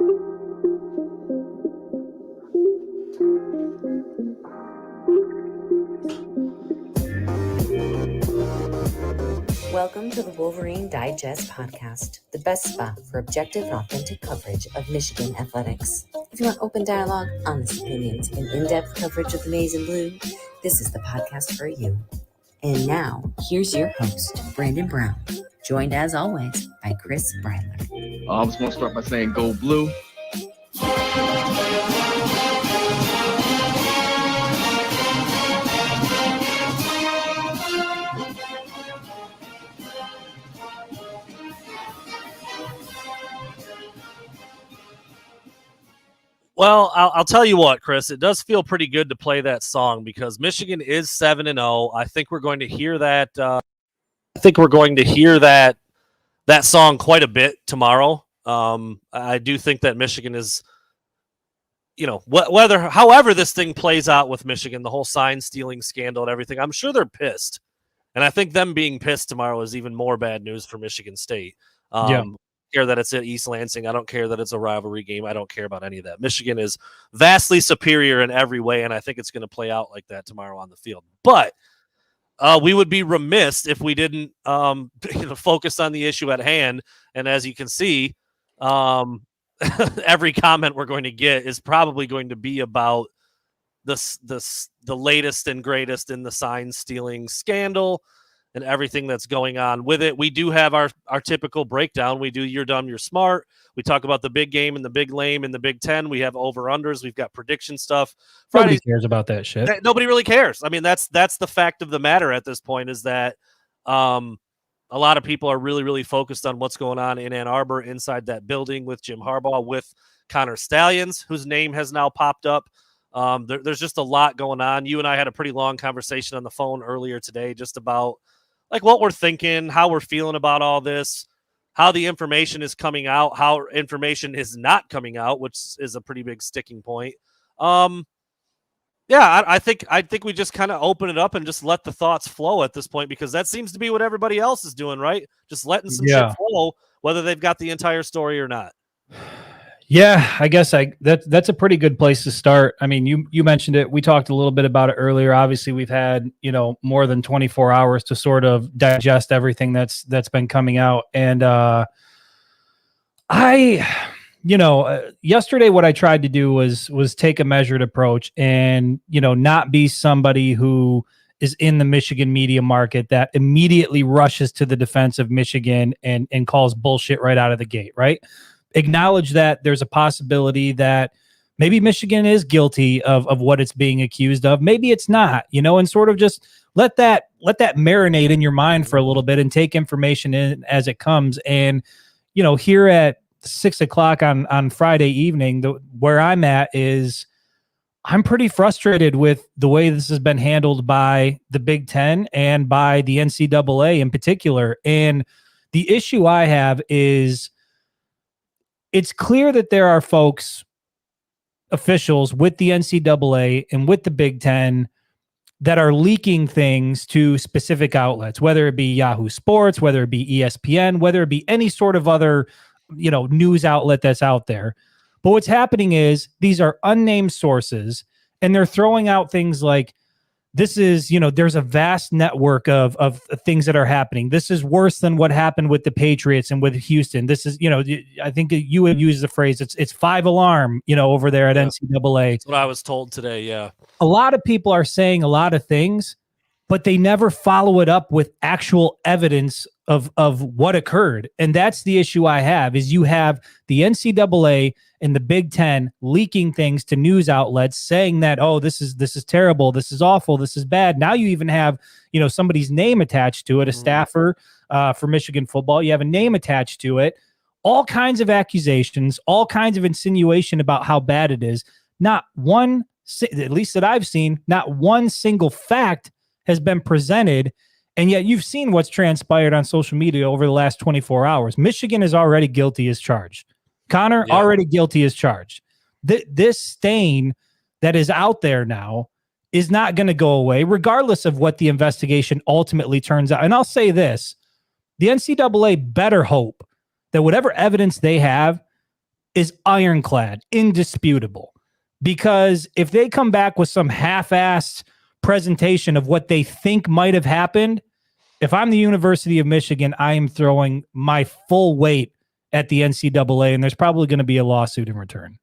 Welcome to the Wolverine Digest podcast, the best spot for objective and authentic coverage of Michigan athletics. If you want open dialogue, honest opinions, and in-depth coverage of the maize and blue, this is the podcast for you. And now, here's your host, Brandon Brown, joined as always by Chris Bradler. I was going to start by saying go blue. Well, I'll tell you what, Chris, it does feel pretty good to play that song because Michigan is 7-0. I think we're going to hear that. That song quite a bit tomorrow. I do think that Michigan is, however this thing plays out with Michigan, the whole sign stealing scandal and everything, I'm sure they're pissed. And I think them being pissed tomorrow is even more bad news for Michigan State. Care that it's at East Lansing. I don't care that it's a rivalry game. I don't care about any of that. Michigan is vastly superior in every way, and I think it's going to play out like that tomorrow on the field. But we would be remiss if we didn't focus on the issue at hand. And as you can see, every comment we're going to get is probably going to be about the latest and greatest in the sign stealing scandal and everything that's going on with it. We do have our typical breakdown. We do You're Dumb, You're Smart. We talk about the big game and the big lame in the Big Ten. We have over-unders. We've got prediction stuff. Nobody cares about that shit. Nobody really cares. I mean, that's the fact of the matter at this point is that a lot of people are really, really focused on what's going on in Ann Arbor inside that building with Jim Harbaugh, with Conor Stallions, whose name has now popped up. There's just a lot going on. You and I had a pretty long conversation on the phone earlier today just about like what we're thinking, how we're feeling about all this, how the information is coming out, how information is not coming out, which is a pretty big sticking point. I think we just kind of open it up and just let the thoughts flow at this point, because that seems to be what everybody else is doing, right? Just letting some shit flow, whether they've got the entire story or not. Yeah, I guess that's a pretty good place to start. I mean, you mentioned it. We talked a little bit about it earlier. Obviously, we've had, more than 24 hours to sort of digest everything that's been coming out. And yesterday what I tried to do was take a measured approach and, not be somebody who is in the Michigan media market that immediately rushes to the defense of Michigan and calls bullshit right out of the gate, right? Acknowledge that there's a possibility that maybe Michigan is guilty of what it's being accused of. Maybe it's not, and sort of just let that marinate in your mind for a little bit and take information in as it comes. And, here at 6:00 on Friday evening, where I'm at is I'm pretty frustrated with the way this has been handled by the Big Ten and by the NCAA in particular. And the issue I have is, it's clear that there are officials with the NCAA and with the Big Ten that are leaking things to specific outlets, whether it be Yahoo Sports, whether it be ESPN, whether it be any sort of other, news outlet that's out there. But what's happening is these are unnamed sources, and they're throwing out things like, this is, there's a vast network of things that are happening. This is worse than what happened with the Patriots and with Houston. This is, I think you would use the phrase, it's 5 alarm, over there at NCAA. That's what I was told today, yeah. A lot of people are saying a lot of things, but they never follow it up with actual evidence of what occurred. And that's the issue I have, is you have the NCAA and the Big Ten leaking things to news outlets saying that, oh, this is terrible, this is awful, this is bad. Now you even have, somebody's name attached to it, a staffer for Michigan football. You have a name attached to it, all kinds of accusations, all kinds of insinuation about how bad it is. Not one, at least that I've seen, not one single fact has been presented. And yet you've seen what's transpired on social media over the last 24 hours. Michigan is already guilty as charged. Conor, already guilty as charged. This stain that is out there now is not going to go away, regardless of what the investigation ultimately turns out. And I'll say this, the NCAA better hope that whatever evidence they have is ironclad, indisputable. Because if they come back with some half-assed presentation of what they think might have happened, if I'm the University of Michigan, I am throwing my full weight at the NCAA, and there's probably going to be a lawsuit in return.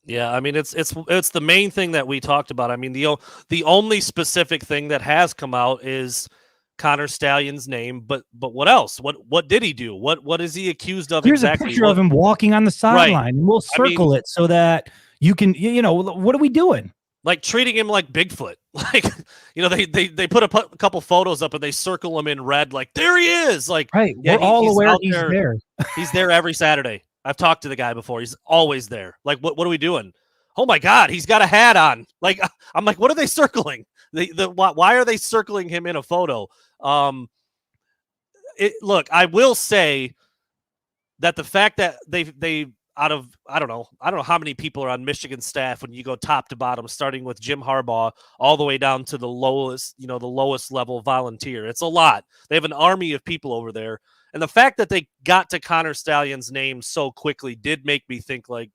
Yeah, I mean it's the main thing that we talked about. I mean the only specific thing that has come out is Conor Stallions' name, but what else? What did he do? What is he accused of? Here's exactly? a picture of him walking on the sideline, and we'll circle it so that you can, what are we doing? Like treating him like Bigfoot. Like, they put a couple photos up and they circle him in red. Like, there he is. Like, right. Yeah, We're all aware he's there. He's there every Saturday. I've talked to the guy before. He's always there. Like, what are we doing? Oh my God, he's got a hat on. Like, I'm like, what are they circling? Why are they circling him in a photo? Look, I will say that the fact that they out of I don't know how many people are on Michigan staff when you go top to bottom, starting with Jim Harbaugh all the way down to the lowest level volunteer. It's a lot. They have an army of people over there. And the fact that they got to Conor Stallions' name so quickly did make me think like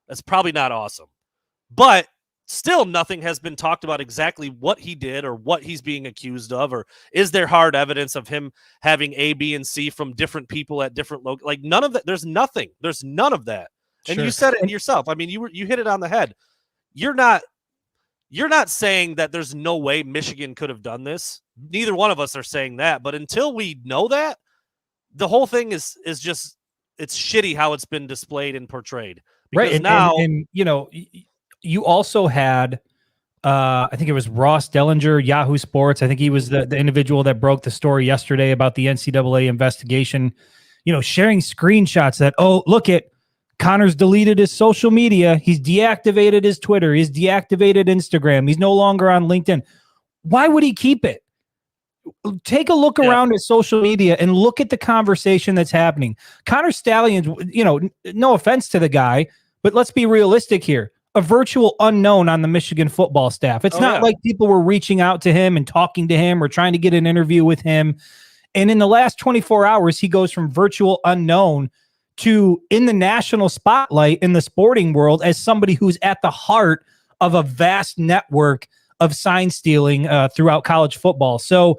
that's probably not awesome. But still nothing has been talked about exactly what he did or what he's being accused of, or is there hard evidence of him having A, B, and C from different people at different like none of that. There's nothing. There's none of that. And Sure. You said it yourself. I mean, you hit it on the head. You're not saying that there's no way Michigan could have done this. Neither one of us are saying that. But until we know that, the whole thing is just it's shitty how it's been displayed and portrayed. Because right. Now, and you also had, I think it was Ross Dellinger, Yahoo Sports. I think he was the individual that broke the story yesterday about the NCAA investigation, sharing screenshots that, oh, look at Conor's deleted his social media. He's deactivated his Twitter. He's deactivated Instagram. He's no longer on LinkedIn. Why would he keep it? Take a look around at social media and look at the conversation that's happening. Conor Stallions, no offense to the guy, but let's be realistic here. A virtual unknown on the Michigan football staff. It's not like people were reaching out to him and talking to him or trying to get an interview with him. And in the last 24 hours, he goes from virtual unknown to in the national spotlight in the sporting world as somebody who's at the heart of a vast network of sign stealing throughout college football. So,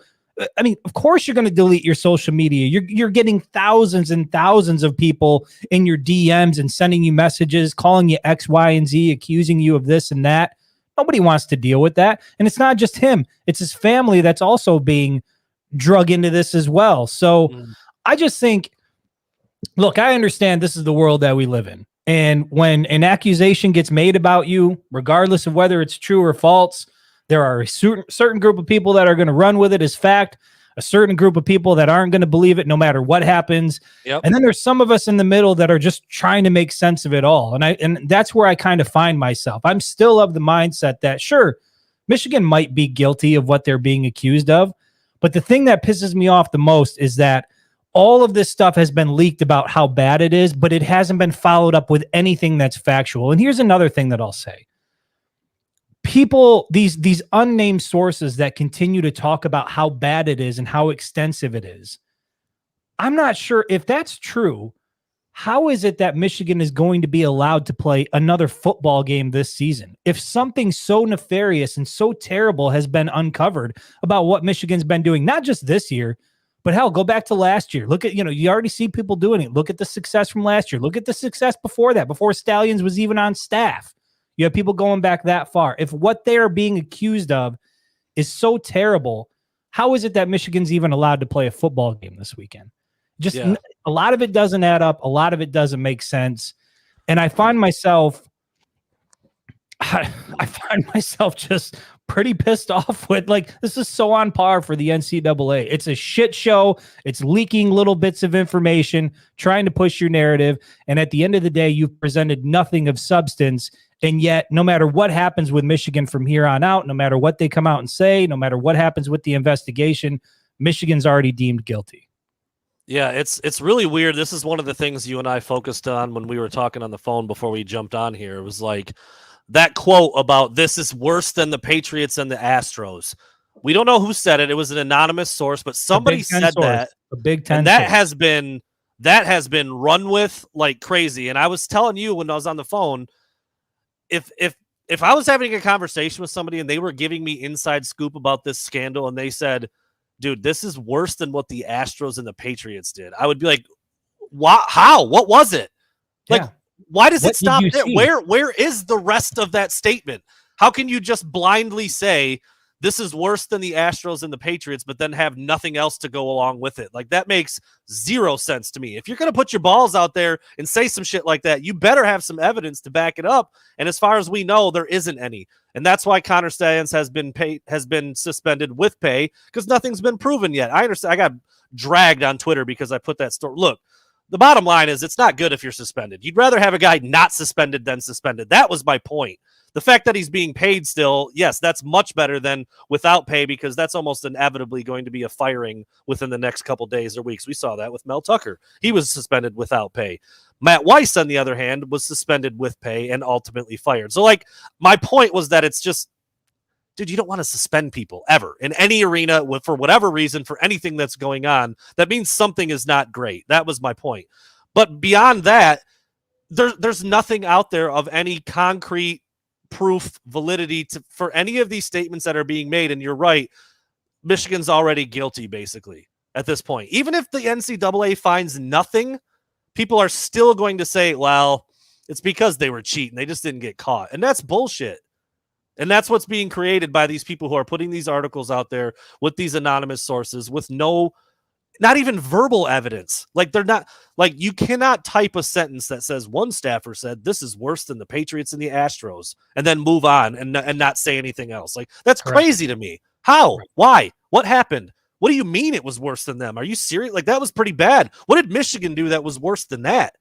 I mean, of course you're going to delete your social media. You're getting thousands and thousands of people in your DMs and sending you messages, calling you X, Y, and Z, accusing you of this and that. Nobody wants to deal with that. And it's not just him. It's his family that's also being drug into this as well. So I just think, look, I understand this is the world that we live in. And when an accusation gets made about you, regardless of whether it's true or false, there are a certain group of people that are going to run with it as fact, a certain group of people that aren't going to believe it no matter what happens. Yep. And then there's some of us in the middle that are just trying to make sense of it all. And that's where I kind of find myself. I'm still of the mindset that, sure, Michigan might be guilty of what they're being accused of. But the thing that pisses me off the most is that all of this stuff has been leaked about how bad it is, but it hasn't been followed up with anything that's factual. And here's another thing that I'll say. People, these unnamed sources that continue to talk about how bad it is and how extensive it is. I'm not sure if that's true. How is it that Michigan is going to be allowed to play another football game this season? If something so nefarious and so terrible has been uncovered about what Michigan's been doing, not just this year, but hell, go back to last year. Look at, you already see people doing it. Look at the success from last year. Look at the success before that, before Stalions was even on staff. You have people going back that far. If what they are being accused of is so terrible, how is it that Michigan's even allowed to play a football game this weekend? Just a lot of it doesn't add up. A lot of it doesn't make sense. And I find myself just pretty pissed off with, like, this is so on par for the NCAA. It's a shit show. It's leaking little bits of information, trying to push your narrative. And at the end of the day, you've presented nothing of substance. And yet, no matter what happens with Michigan from here on out, no matter what they come out and say, no matter what happens with the investigation, Michigan's already deemed guilty. Yeah, it's really weird. This is one of the things you and I focused on when we were talking on the phone before we jumped on here. It was like that quote about this is worse than the Patriots and the Astros. We don't know who said it. It was an anonymous source, but somebody said that. A Big Ten and that source has been that has been run with like crazy. And I was telling you when I was on the phone, if I was having a conversation with somebody and they were giving me inside scoop about this scandal and they said, dude, this is worse than what the Astros and the Patriots did, I would be like, how? What was it? Like, why does it stop there? Where is the rest of that statement? How can you just blindly say this is worse than the Astros and the Patriots, but then have nothing else to go along with it? Like, that makes zero sense to me. If you're going to put your balls out there and say some shit like that, you better have some evidence to back it up. And as far as we know, there isn't any. And that's why Conor Stallions has been suspended with pay, because nothing's been proven yet. I understand. I got dragged on Twitter because I put that story. Look, the bottom line is it's not good if you're suspended. You'd rather have a guy not suspended than suspended. That was my point. The fact that he's being paid still, yes, that's much better than without pay, because that's almost inevitably going to be a firing within the next couple days or weeks. We saw that with Mel Tucker. He was suspended without pay. Matt Weiss, on the other hand, was suspended with pay and ultimately fired. So, like, my point was that it's just, dude, you don't want to suspend people ever in any arena for whatever reason, for anything that's going on. That means something is not great. That was my point. But beyond that, there's nothing out there of any concrete proof, validity for any of these statements that are being made. And you're right, Michigan's already guilty, basically, at this point. Even if the NCAA finds nothing, people are still going to say, well, it's because they were cheating. They just didn't get caught. And that's bullshit. And that's what's being created by these people who are putting these articles out there with these anonymous sources with not even verbal evidence. Like, they're not, like, you cannot type a sentence that says one staffer said this is worse than the Patriots and the Astros and then move on and not say anything else. Like, that's crazy to me. How? Why? What happened? What do you mean it was worse than them? Are you serious? Like, that was pretty bad. What did Michigan do that was worse than that?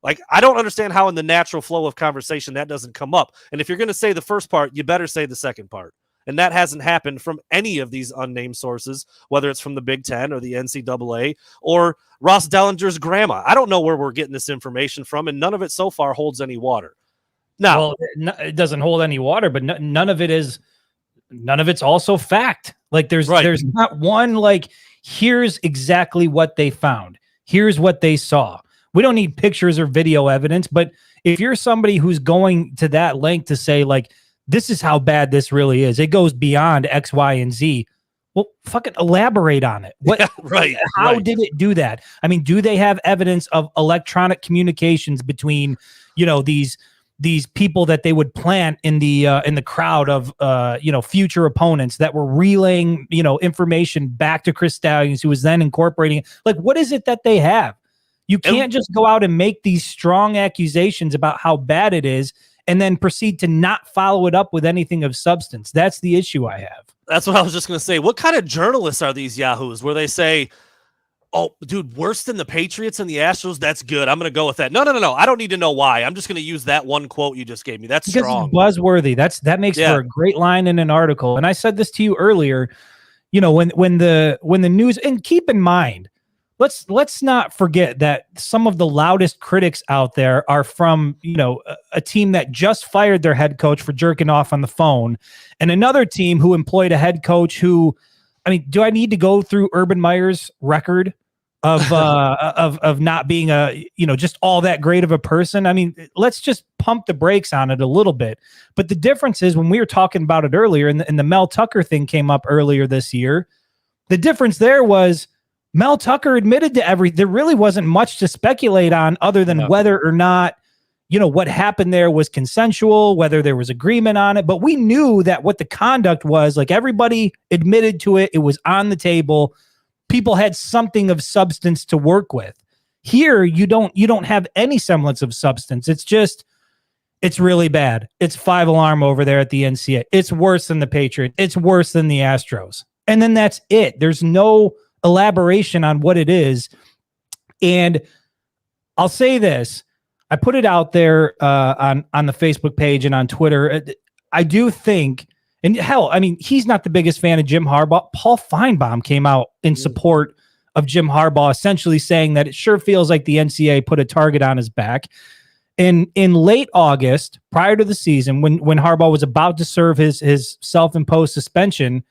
Like, I don't understand how in the natural flow of conversation that doesn't come up. And if you're going to say the first part, you better say the second part. And that hasn't happened from any of these unnamed sources, whether it's from the Big Ten or the NCAA or Ross Dellinger's grandma. I don't know where we're getting this information from, and none of it so far holds any water. Now, well, it doesn't hold any water, but none of it's also fact. Like, there's not one, like, here's exactly what they found. Here's what they saw. We don't need pictures or video evidence, but if you're somebody who's going to that length to say, like, this is how bad this really is, it goes beyond X, Y, and Z. Well, fucking elaborate on it. What? Yeah, how did it do that? I mean, do they have evidence of electronic communications between, these people that they would plant in the crowd of future opponents that were relaying information back to Chris Stalions, who was then incorporating it? Like, what is it that they have? You can't just go out and make these strong accusations about how bad it is and then proceed to not follow it up with anything of substance. That's the issue I have. That's what I was just going to say. What kind of journalists are these yahoos where they say, oh, dude, worse than the Patriots and the Astros? That's good. I'm going to go with that. No. I don't need to know why. I'm just going to use that one quote you just gave me. That's because strong. It's buzzworthy. That makes for a great line in an article. And I said this to you earlier, when the news, and keep in mind, let's not forget that some of the loudest critics out there are from, a team that just fired their head coach for jerking off on the phone, and another team who employed a head coach who, I mean, do I need to go through Urban Meyer's record of not being just all that great of a person? I mean, let's just pump the brakes on it a little bit. But the difference is, when we were talking about it earlier, and the Mel Tucker thing came up earlier this year, the difference there was Mel Tucker admitted to everything. There really wasn't much to speculate on other than whether or not, what happened there was consensual, whether there was agreement on it. But we knew that what the conduct was, like, everybody admitted to it. It was on the table. People had something of substance to work with. Here, you don't have any semblance of substance. It's really bad. It's 5-alarm over there at the NCAA. It's worse than the Patriots. It's worse than the Astros. And then that's it. There's no elaboration on what it is. And I'll say this, I put it out there on the Facebook page and on Twitter. I do think, and hell, I mean, he's not the biggest fan of Jim Harbaugh. Paul Feinbaum came out in support of Jim Harbaugh, essentially saying that it sure feels like the NCAA put a target on his back. In late August, prior to the season, when Harbaugh was about to serve his self-imposed suspension,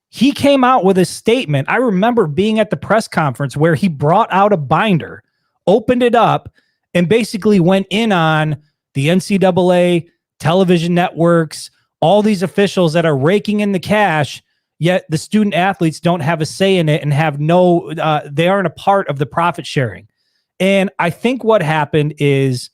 he came out with a statement. I remember being at the press conference where he brought out a binder opened it up and basically went in on the NCAA, television networks, all these officials that are raking in the cash, yet the student athletes don't have a say in it and have they aren't a part of the profit sharing. And I think what happened is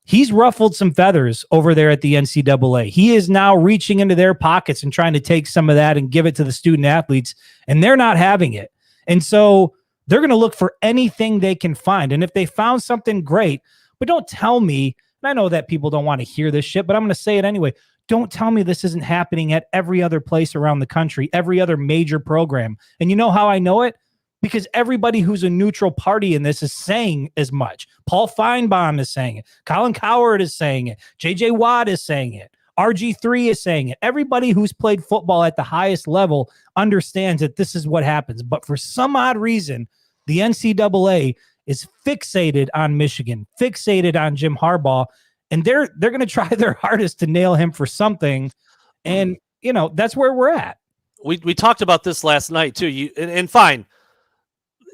he's ruffled some feathers over there at the NCAA. He is now reaching into their pockets and trying to take some of that and give it to the student athletes, and they're not having it. And so they're going to look for anything they can find. And if they found something, great. But don't tell me, and I know that people don't want to hear this shit, but I'm going to say it anyway. Don't tell me this isn't happening at every other place around the country, every other major program. And you know how I know it? Because everybody who's a neutral party in this is saying as much. Paul Feinbaum is saying it. Colin Cowherd is saying it. J.J. Watt is saying it. RG3 is saying it. Everybody who's played football at the highest level understands that this is what happens. But for some odd reason, the NCAA is fixated on Michigan, fixated on Jim Harbaugh, and they're going to try their hardest to nail him for something. And, that's where we're at. We talked about this last night too. And fine.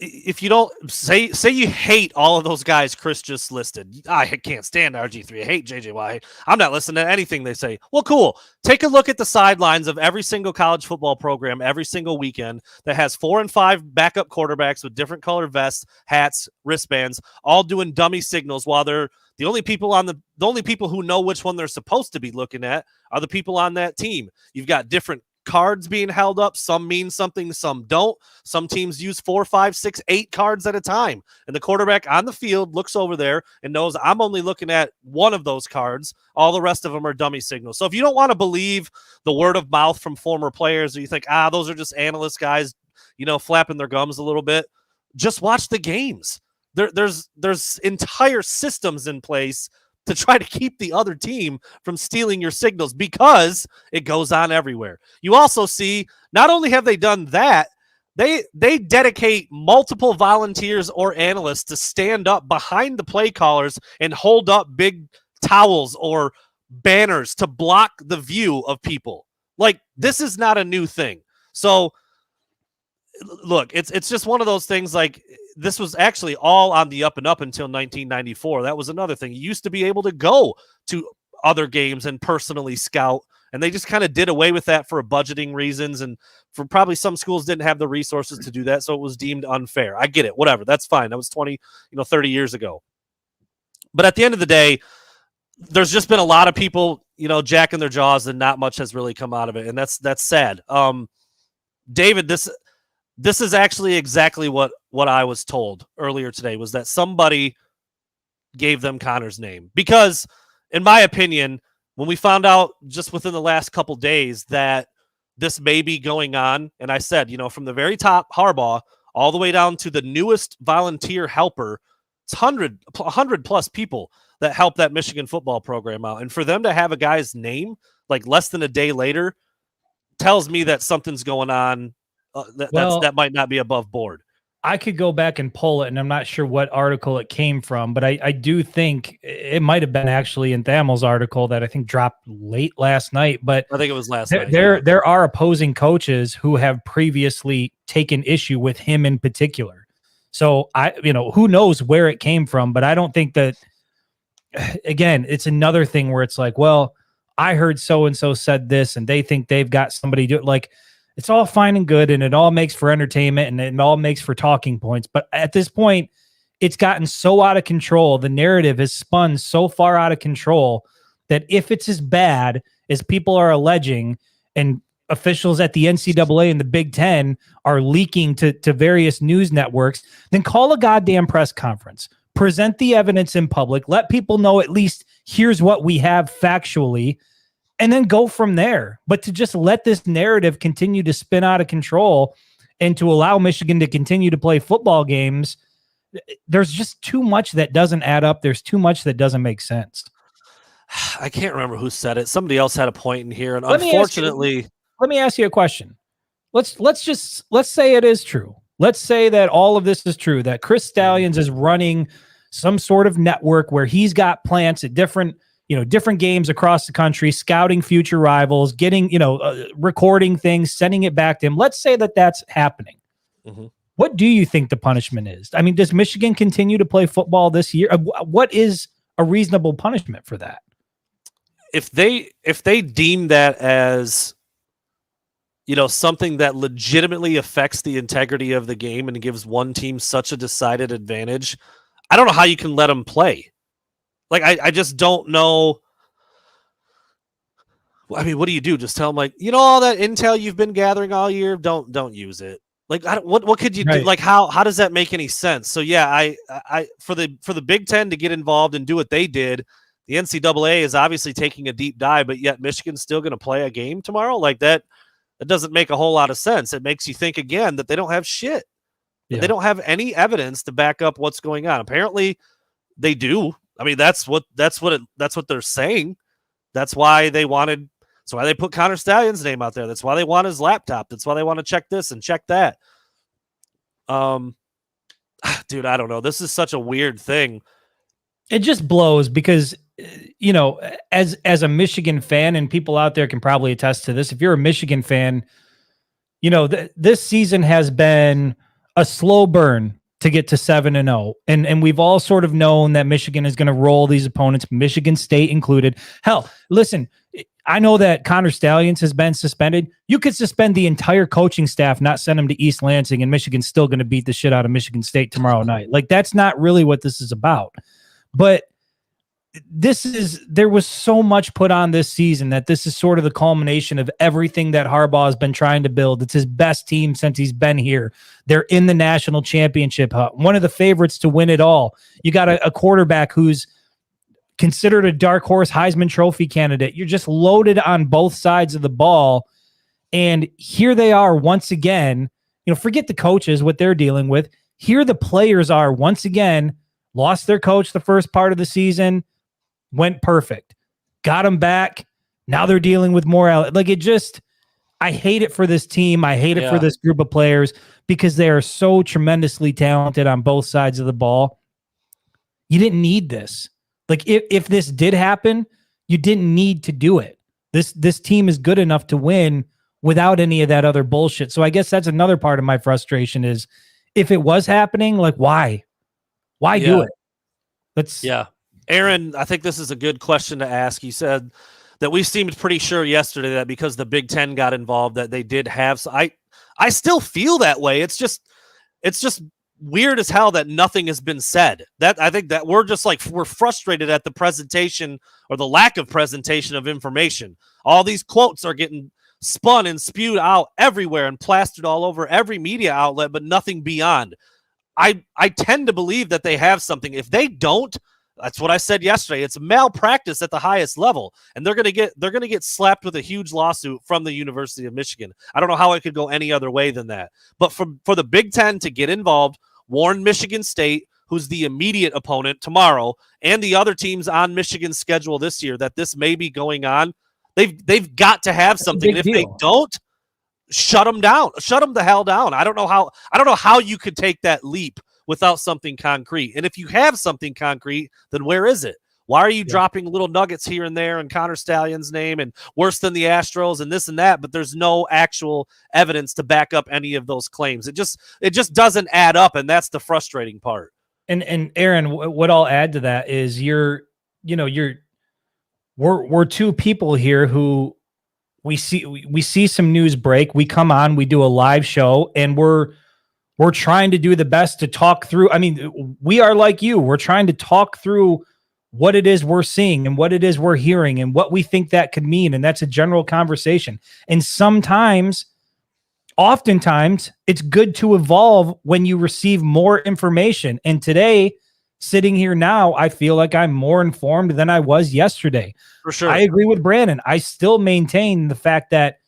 If you don't say you hate all of those guys Chris just listed, I can't stand RG3. I hate JJY. I'm not listening to anything they say. Well, cool. Take a look at the sidelines of every single college football program every single weekend that has 4 and 5 backup quarterbacks with different color vests, hats, wristbands, all doing dummy signals while they're the only people who know which one they're supposed to be looking at are the people on that team. You've got different cards being held up. Some mean something, some don't. Some teams use 4, 5, 6, 8 cards at a time. And the quarterback on the field looks over there and knows I'm only looking at one of those cards. All the rest of them are dummy signals. So if you don't want to believe the word of mouth from former players, or you think, those are just analyst guys, flapping their gums a little bit, just watch the games. There's entire systems in place to try to keep the other team from stealing your signals because it goes on everywhere. You also see, not only have they done that, they dedicate multiple volunteers or analysts to stand up behind the play callers and hold up big towels or banners to block the view of people. Like, this is not a new thing. So look, it's just one of those things. Like, this was actually all on the up and up until 1994. That was another thing. You used to be able to go to other games and personally scout, and they just kind of did away with that for budgeting reasons, and for probably some schools didn't have the resources to do that, so it was deemed unfair. I get it. Whatever. That's fine. That was 30 years ago. But at the end of the day, there's just been a lot of people, jacking their jaws, and not much has really come out of it, and that's sad. David, this is actually exactly what I was told earlier today, was that somebody gave them Conor's name. Because, in my opinion, when we found out just within the last couple days that this may be going on, and I said, from the very top, Harbaugh, all the way down to the newest volunteer helper, it's 100 plus people that help that Michigan football program out. And for them to have a guy's name, like less than a day later, tells me that something's going on. That might not be above board. I could go back and pull it, and I'm not sure what article it came from, but I do think it might have been actually in Thamel's article that I think dropped late last night. But I think it was last night. There are opposing coaches who have previously taken issue with him in particular. So who knows where it came from, but I don't think that. Again, it's another thing where it's like, well, I heard so and so said this, and they think they've got somebody do it. Like, it's all fine and good, and it all makes for entertainment, and it all makes for talking points. But at this point, it's gotten so out of control. The narrative has spun so far out of control that if it's as bad as people are alleging, and officials at the NCAA and the Big Ten are leaking to various news networks, then call a goddamn press conference. Present the evidence in public. Let people know at least here's what we have factually, and then go from there. But to just let this narrative continue to spin out of control and to allow Michigan to continue to play football games, there's just too much that doesn't add up. There's too much that doesn't make sense. I can't remember who said it. Somebody else had a point in here, and unfortunately, let me ask you a question. Let's say it is true. Let's say that all of this is true, that Chris Stalions is running some sort of network where he's got plants at different games across the country, scouting future rivals, getting, recording things, sending it back to him. Let's say that that's happening. Mm-hmm. What do you think the punishment is? I mean, does Michigan continue to play football this year? What is a reasonable punishment for that? If they deem that as, something that legitimately affects the integrity of the game and gives one team such a decided advantage, I don't know how you can let them play. Like, I just don't know. I mean, what do you do? Just tell them, like, all that intel you've been gathering all year, don't use it. Like, what could you do? Like, how does that make any sense? So yeah, I for the Big Ten to get involved and do what they did, the NCAA is obviously taking a deep dive, but yet Michigan's still going to play a game tomorrow. Like that doesn't make a whole lot of sense. It makes you think again that they don't have shit. Yeah. They don't have any evidence to back up what's going on. Apparently, they do. I mean, that's what they're saying. That's why they wanted. That's why they put Conor Stallions' name out there. That's why they want his laptop. That's why they want to check this and check that. Dude, I don't know. This is such a weird thing. It just blows because, as a Michigan fan, and people out there can probably attest to this. If you're a Michigan fan, this season has been a slow burn to get to 7-0. And we've all sort of known that Michigan is going to roll these opponents, Michigan State included. Hell, listen, I know that Conor Stallions has been suspended. You could suspend the entire coaching staff, not send them to East Lansing, and Michigan's still going to beat the shit out of Michigan State tomorrow night. Like, that's not really what this is about. But there was so much put on this season that this is sort of the culmination of everything that Harbaugh has been trying to build. It's his best team since he's been here. They're in the national championship, one of the favorites to win it all. You got a quarterback who's considered a dark horse Heisman Trophy candidate. You're just loaded on both sides of the ball. And here they are once again, forget the coaches, what they're dealing with. Here the players are once again, lost their coach the first part of the season, went perfect, got them back. Now they're dealing with more. I hate it for this team. I hate it for this group of players because they are so tremendously talented on both sides of the ball. You didn't need this. Like if this did happen, you didn't need to do it. This team is good enough to win without any of that other bullshit. So I guess that's another part of my frustration is if it was happening, like why do it? Aaron, I think this is a good question to ask. You said that we seemed pretty sure yesterday that because the Big Ten got involved that they did have. So I still feel that way. It's just weird as hell that nothing has been said. That I think that we're frustrated at the presentation or the lack of presentation of information. All these quotes are getting spun and spewed out everywhere and plastered all over every media outlet, but nothing beyond. I tend to believe that they have something. If they don't, that's what I said yesterday. It's malpractice at the highest level, and they're gonna get slapped with a huge lawsuit from the University of Michigan. I don't know how it could go any other way than that. But for the Big Ten to get involved, warn Michigan State, who's the immediate opponent tomorrow, and the other teams on Michigan's schedule this year that this may be going on. They've got to have something. And if they don't, shut them down. Shut them the hell down. I don't know how you could take that leap without something concrete. And if you have something concrete, then where is it? Why are you dropping little nuggets here and there and Conor Stallions' name and worse than the Astros and this and that, but there's no actual evidence to back up any of those claims. It just doesn't add up, and that's the frustrating part. And Aaron, what I'll add to that is we're two people here who we see some news break. We come on, we do a live show, and we're trying to do the best to talk through. I mean, we are like you. We're trying to talk through what it is we're seeing and what it is we're hearing and what we think that could mean. And that's a general conversation. And oftentimes, it's good to evolve when you receive more information. And today, sitting here now, I feel like I'm more informed than I was yesterday. For sure. I agree with Brandon. I still maintain the fact that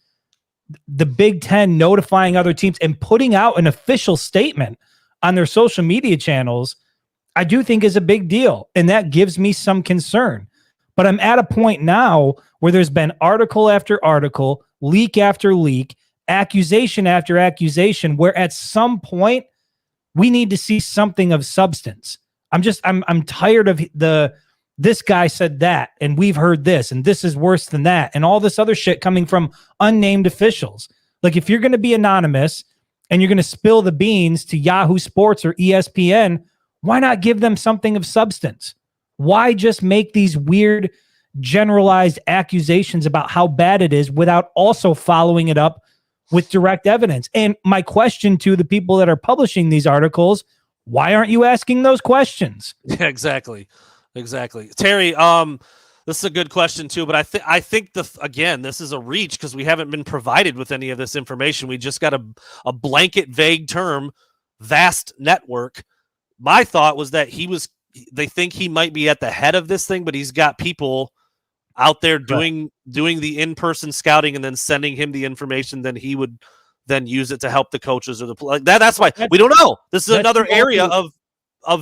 the Big Ten notifying other teams and putting out an official statement on their social media channels, I do think is a big deal. And that gives me some concern. But I'm at a point now where there's been article after article, leak after leak, accusation after accusation, where at some point we need to see something of substance. I'm tired of this guy said that, and we've heard this, and this is worse than that, and all this other shit coming from unnamed officials. Like, if you're going to be anonymous and you're going to spill the beans to Yahoo Sports or ESPN, why not give them something of substance? Why just make these weird generalized accusations about how bad it is without also following it up with direct evidence? And my question to the people that are publishing these articles, why aren't you asking those questions? Yeah, exactly. Terry, this is a good question too, but I think this is a reach because we haven't been provided with any of this information. We just got a blanket vague term, vast network. My thought was that they think he might be at the head of this thing, but he's got people out there doing the in-person scouting and then sending him the information. Then he would then use it to help the coaches or that's why we don't know. This is another area of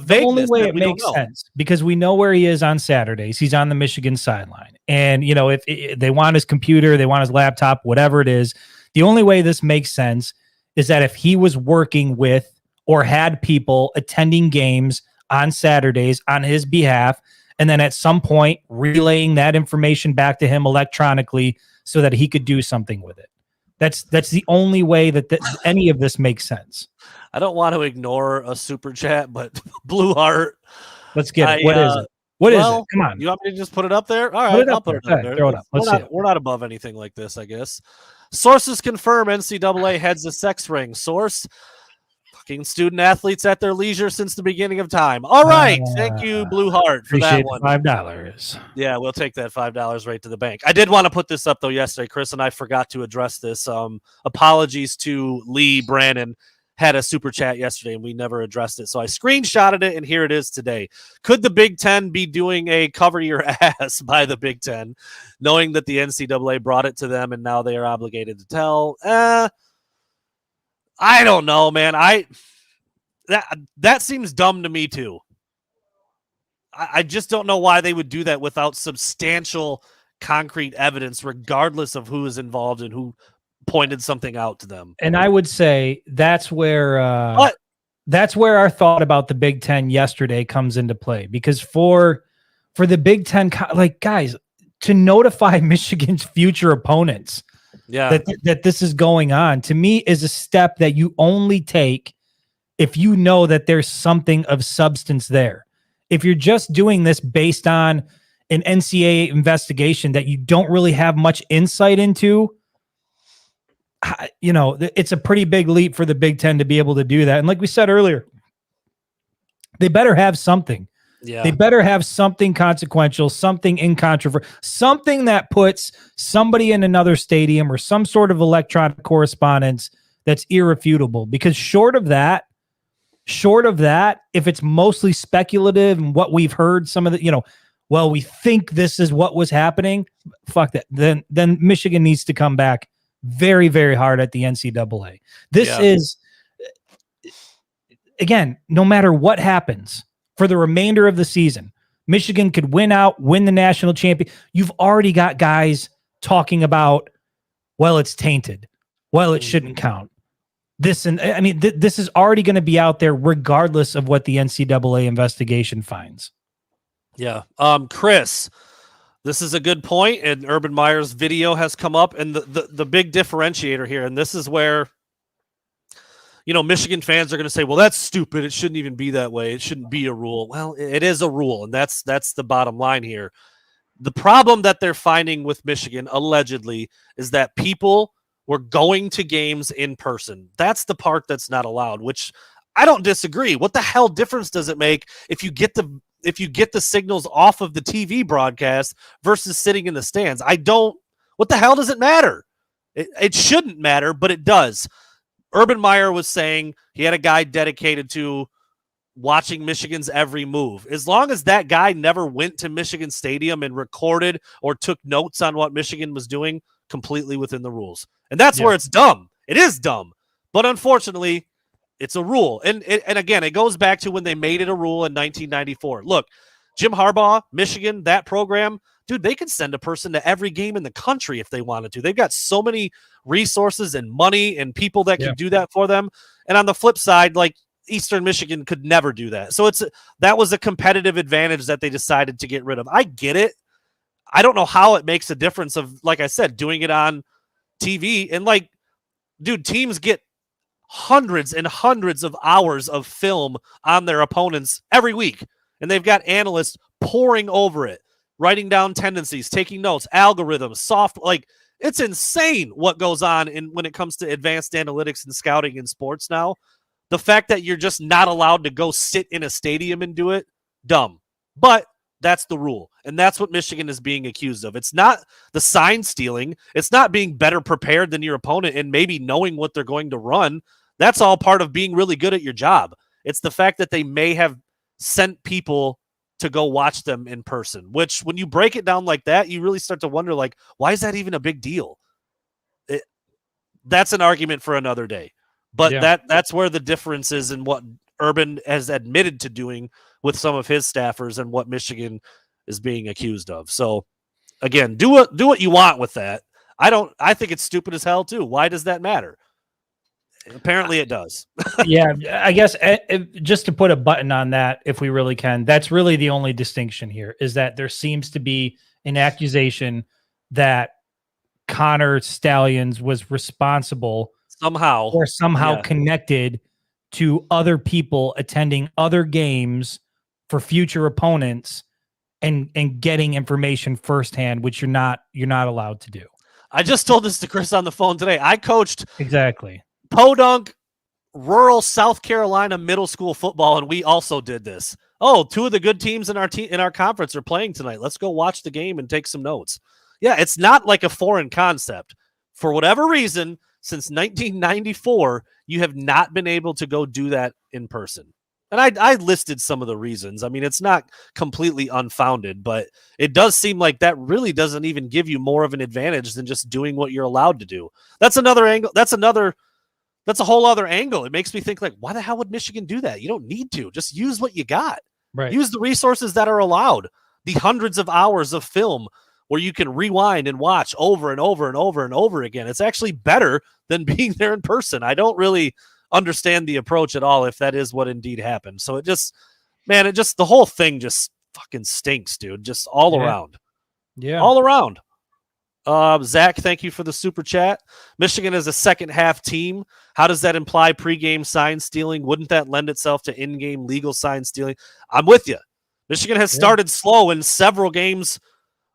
vagueness. The only way it makes sense, because we know where he is on Saturdays. He's on the Michigan sideline. And, if they want his computer, they want his laptop, whatever it is, the only way this makes sense is that if he was working with or had people attending games on Saturdays on his behalf, and then at some point relaying that information back to him electronically so that he could do something with it. That's the only way that any of this makes sense. I don't want to ignore a super chat, but Blue Heart. Let's get it. What is it? What is it? Come on. You want me to just put it up there? All right, I'll put it up there. Throw it up. We're not above anything like this, I guess. Sources confirm NCAA heads a sex ring. Source, fucking student athletes at their leisure since the beginning of time. All right. Thank you, Blue Heart, for that one. $5. Yeah, we'll take that $5 right to the bank. I did want to put this up, though, yesterday. Chris and I forgot to address this. Apologies to Lee Brannon. Had a super chat yesterday and we never addressed it. So I screenshotted it and here it is today. Could the Big Ten be doing a cover your ass by the Big Ten, knowing that the NCAA brought it to them and now they are obligated to tell? I don't know, man. That seems dumb to me too. I just don't know why they would do that without substantial concrete evidence, regardless of who is involved and who pointed something out to them. And I would say that's where our thought about the Big Ten yesterday comes into play, because for the Big Ten, guys, to notify Michigan's future opponents that this is going on, to me, is a step that you only take if you know that there's something of substance there. If you're just doing this based on an NCAA investigation that you don't really have much insight into, it's a pretty big leap for the Big Ten to be able to do that. And like we said earlier, they better have something. Yeah. They better have something consequential, something incontrovertible, something that puts somebody in another stadium or some sort of electronic correspondence that's irrefutable. Because short of that, if it's mostly speculative and what we've heard, some of the, we think this is what was happening, fuck that. Then Michigan needs to come back very, very hard at the NCAA. This is, again, no matter what happens for the remainder of the season, Michigan could win the national champion. You've already got guys talking about, it's tainted. It shouldn't count. This is already going to be out there regardless of what the NCAA investigation finds. Yeah. Chris, this is a good point, and Urban Meyer's video has come up, and the big differentiator here, and this is where, Michigan fans are going to say, well, that's stupid. It shouldn't even be that way. It shouldn't be a rule. Well, it is a rule, and that's the bottom line here. The problem that they're finding with Michigan, allegedly, is that people were going to games in person. That's the part that's not allowed, which I don't disagree. What the hell difference does it make if you get the signals off of the TV broadcast versus sitting in the stands? What the hell does it matter? It shouldn't matter, but it does. Urban Meyer was saying he had a guy dedicated to watching Michigan's every move. As long as that guy never went to Michigan Stadium and recorded or took notes on what Michigan was doing, completely within the rules. And that's where it's dumb. It is dumb. But unfortunately, it's a rule. And again, it goes back to when they made it a rule in 1994. Look, Jim Harbaugh, Michigan, that program, dude, they could send a person to every game in the country if they wanted to. They've got so many resources and money and people that can do that for them. And on the flip side, like Eastern Michigan could never do that. So that was a competitive advantage that they decided to get rid of. I get it. I don't know how it makes a difference of, like I said, doing it on TV. And dude, teams get hundreds and hundreds of hours of film on their opponents every week. And they've got analysts pouring over it, writing down tendencies, taking notes, algorithms, like it's insane what goes on when it comes to advanced analytics and scouting in sports now. The fact that you're just not allowed to go sit in a stadium and do it, dumb. But that's the rule. And that's what Michigan is being accused of. It's not the sign stealing. It's not being better prepared than your opponent and maybe knowing what they're going to run. That's all part of being really good at your job. It's the fact that they may have sent people to go watch them in person, which when you break it down like that, you really start to wonder, like, why is that even a big deal? That's an argument for another day. But that's where the difference is in what Urban has admitted to doing with some of his staffers and what Michigan is being accused of. So again, do what you want with that. I think it's stupid as hell too. Why does that matter? Apparently it does. Yeah, I guess just to put a button on that, if we really can, that's really the only distinction here, is that there seems to be an accusation that Conor Stallions was responsible somehow connected to other people attending other games for future opponents and getting information firsthand, which you're not allowed to do. I just told this to Chris on the phone today. I coached Podunk rural South Carolina middle school football, and we also did this. Oh, two of the good teams in our conference are playing tonight. Let's go watch the game and take some notes. Yeah, it's not like a foreign concept. For whatever reason, since 1994, you have not been able to go do that in person. And I listed some of the reasons. I mean, it's not completely unfounded, but it does seem like that really doesn't even give you more of an advantage than just doing what you're allowed to do. That's another angle. That's a whole other angle. It makes me think, like, why the hell would Michigan do that? You don't need to. Just use what you got. Right. Use the resources that are allowed. The hundreds of hours of film where you can rewind and watch over and over and over and over again. It's actually better than being there in person. I don't really understand the approach at all if that is what indeed happened. So the whole thing just fucking stinks, dude. Just all around. Yeah. All around. Zach, thank you for the super chat. Michigan is a second half team. How does that imply pregame sign stealing? Wouldn't that lend itself to in-game legal sign stealing? I'm with you. Michigan has started slow in several games.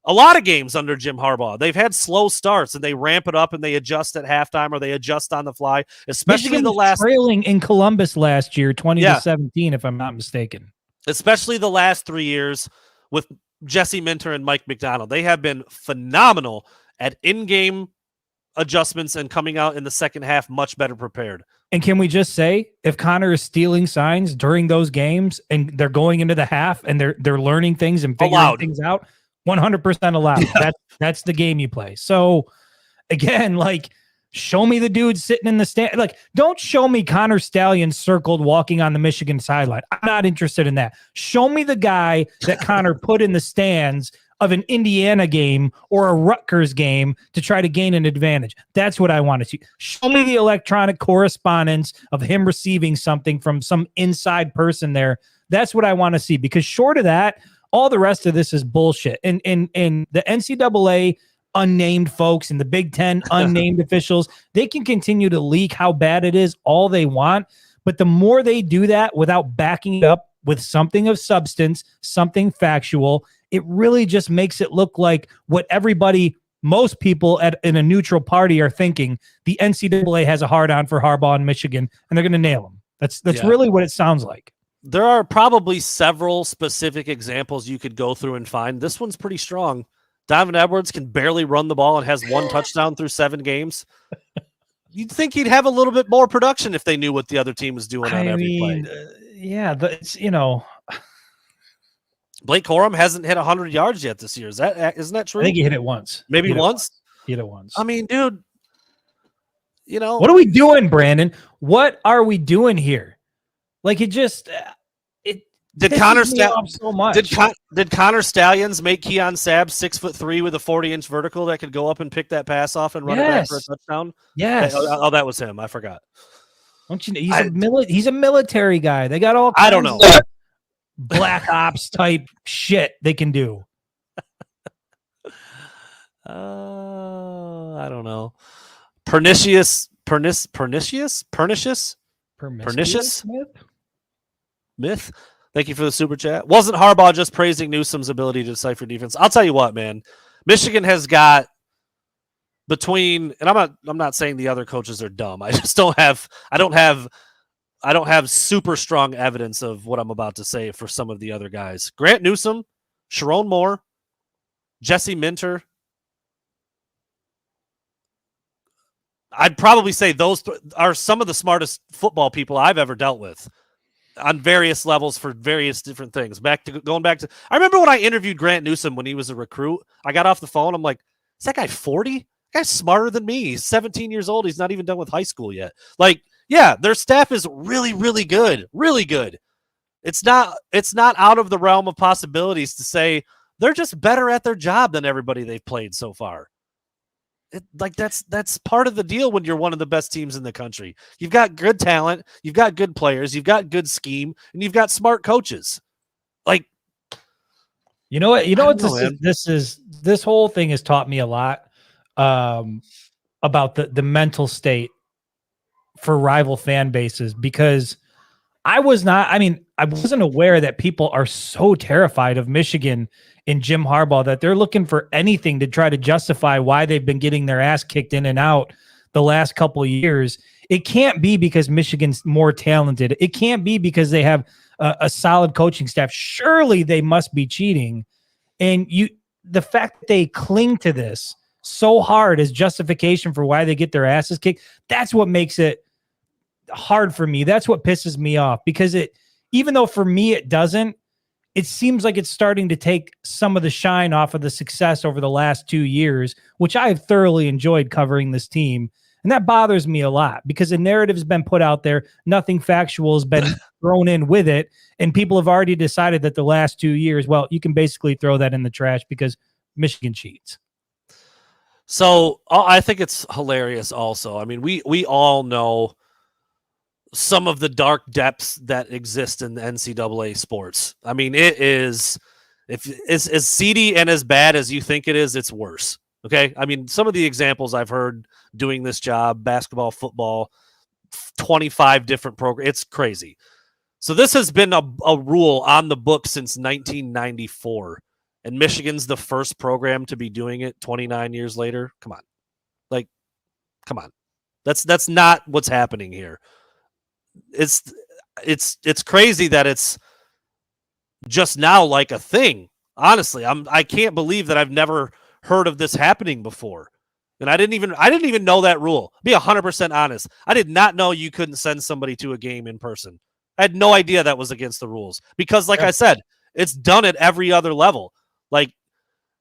A lot of games under Jim Harbaugh. They've had slow starts and they ramp it up and they adjust at halftime or they adjust on the fly, especially Michigan the last trailing in Columbus last year, 20-17, if I'm not mistaken. Especially the last 3 years with Jesse Minter and Mike McDonald. They have been phenomenal at in-game adjustments and coming out in the second half much better prepared. And can we just say, if Conor is stealing signs during those games and they're going into the half and they're learning things and figuring things out, 100% allowed. That's the game you play. So again, like, show me the dude sitting in the stand. Like, don't show me Conor Stallions circled walking on the Michigan sideline. I'm not interested in that. Show me the guy that Conor put in the stands of an Indiana game or a Rutgers game to try to gain an advantage. That's what I want to see. Show me the electronic correspondence of him receiving something from some inside person there. That's what I want to see, because short of that, all the rest of this is bullshit. And the NCAA unnamed folks and the Big Ten unnamed officials, they can continue to leak how bad it is all they want. But the more they do that without backing it up with something of substance, something factual, it really just makes it look like what most people in a neutral party are thinking. The NCAA has a hard on for Harbaugh in Michigan and they're going to nail him. That's really what it sounds like. There are probably several specific examples you could go through and find. This one's pretty strong. Donovan Edwards can barely run the ball and has one touchdown through 7 games. You'd think he'd have a little bit more production if they knew what the other team was doing on every play. Blake Corum hasn't hit 100 yards yet this year. Isn't that true? I think he hit it once. Maybe once? He hit it once. I mean, dude, what are we doing, Brandon? What are we doing here? Like, it just did Conor Stallions make Keon Sabb 6'3" with a 40-inch vertical that could go up and pick that pass off and run it back for a touchdown? Yes. Oh, that was him. I forgot. Don't you know? He's a military guy. They got all kinds I don't know. of black ops type shit they can do. I don't know. Pernicious Pernicious myth. Thank you for the super chat. Wasn't Harbaugh just praising Newsom's ability to decipher defense? I'll tell you what, man. Michigan has got between, and I'm not saying the other coaches are dumb. I just don't have super strong evidence of what I'm about to say for some of the other guys. Grant Newsome, Sharon Moore, Jesse Minter. I'd probably say those are some of the smartest football people I've ever dealt with on various levels for various different things. Going back to, I remember when I interviewed Grant Newsome when he was a recruit, I got off the phone. I'm like, is that guy 40? That guy's smarter than me. He's 17 years old. He's not even done with high school yet. Like, yeah, their staff is really, really good. Really good. It's not out of the realm of possibilities to say they're just better at their job than everybody they've played so far. That's part of the deal when you're one of the best teams in the country. You've got good talent, you've got good players, you've got good scheme, and you've got smart coaches. Like, you know what this whole thing has taught me a lot about the mental state for rival fan bases, because I wasn't aware that people are so terrified of Michigan and Jim Harbaugh that they're looking for anything to try to justify why they've been getting their ass kicked in and out the last couple of years. It can't be because Michigan's more talented. It can't be because they have a solid coaching staff. Surely they must be cheating. And the fact that they cling to this so hard as justification for why they get their asses kicked, that's what makes it hard for me. That's what pisses me off, because even though for me it doesn't, it seems like it's starting to take some of the shine off of the success over the last 2 years, which I have thoroughly enjoyed covering this team. And that bothers me a lot, because a narrative has been put out there. Nothing factual has been thrown in with it. And people have already decided that the last 2 years, well, you can basically throw that in the trash because Michigan cheats. So I think it's hilarious also. I mean, we all know some of the dark depths that exist in the NCAA sports. I mean, it is, if it's as seedy and as bad as you think it is, it's worse. Okay. I mean, some of the examples I've heard doing this job, basketball, football, 25 different programs. It's crazy. So this has been a rule on the book since 1994, and Michigan's the first program to be doing it 29 years later. Come on. That's not what's happening here. It's crazy that it's just now like a thing. Honestly, I can't believe that I've never heard of this happening before. And I didn't even know that rule. Be 100% honest. I did not know you couldn't send somebody to a game in person. I had no idea that was against the rules, because I said, it's done at every other level. Like,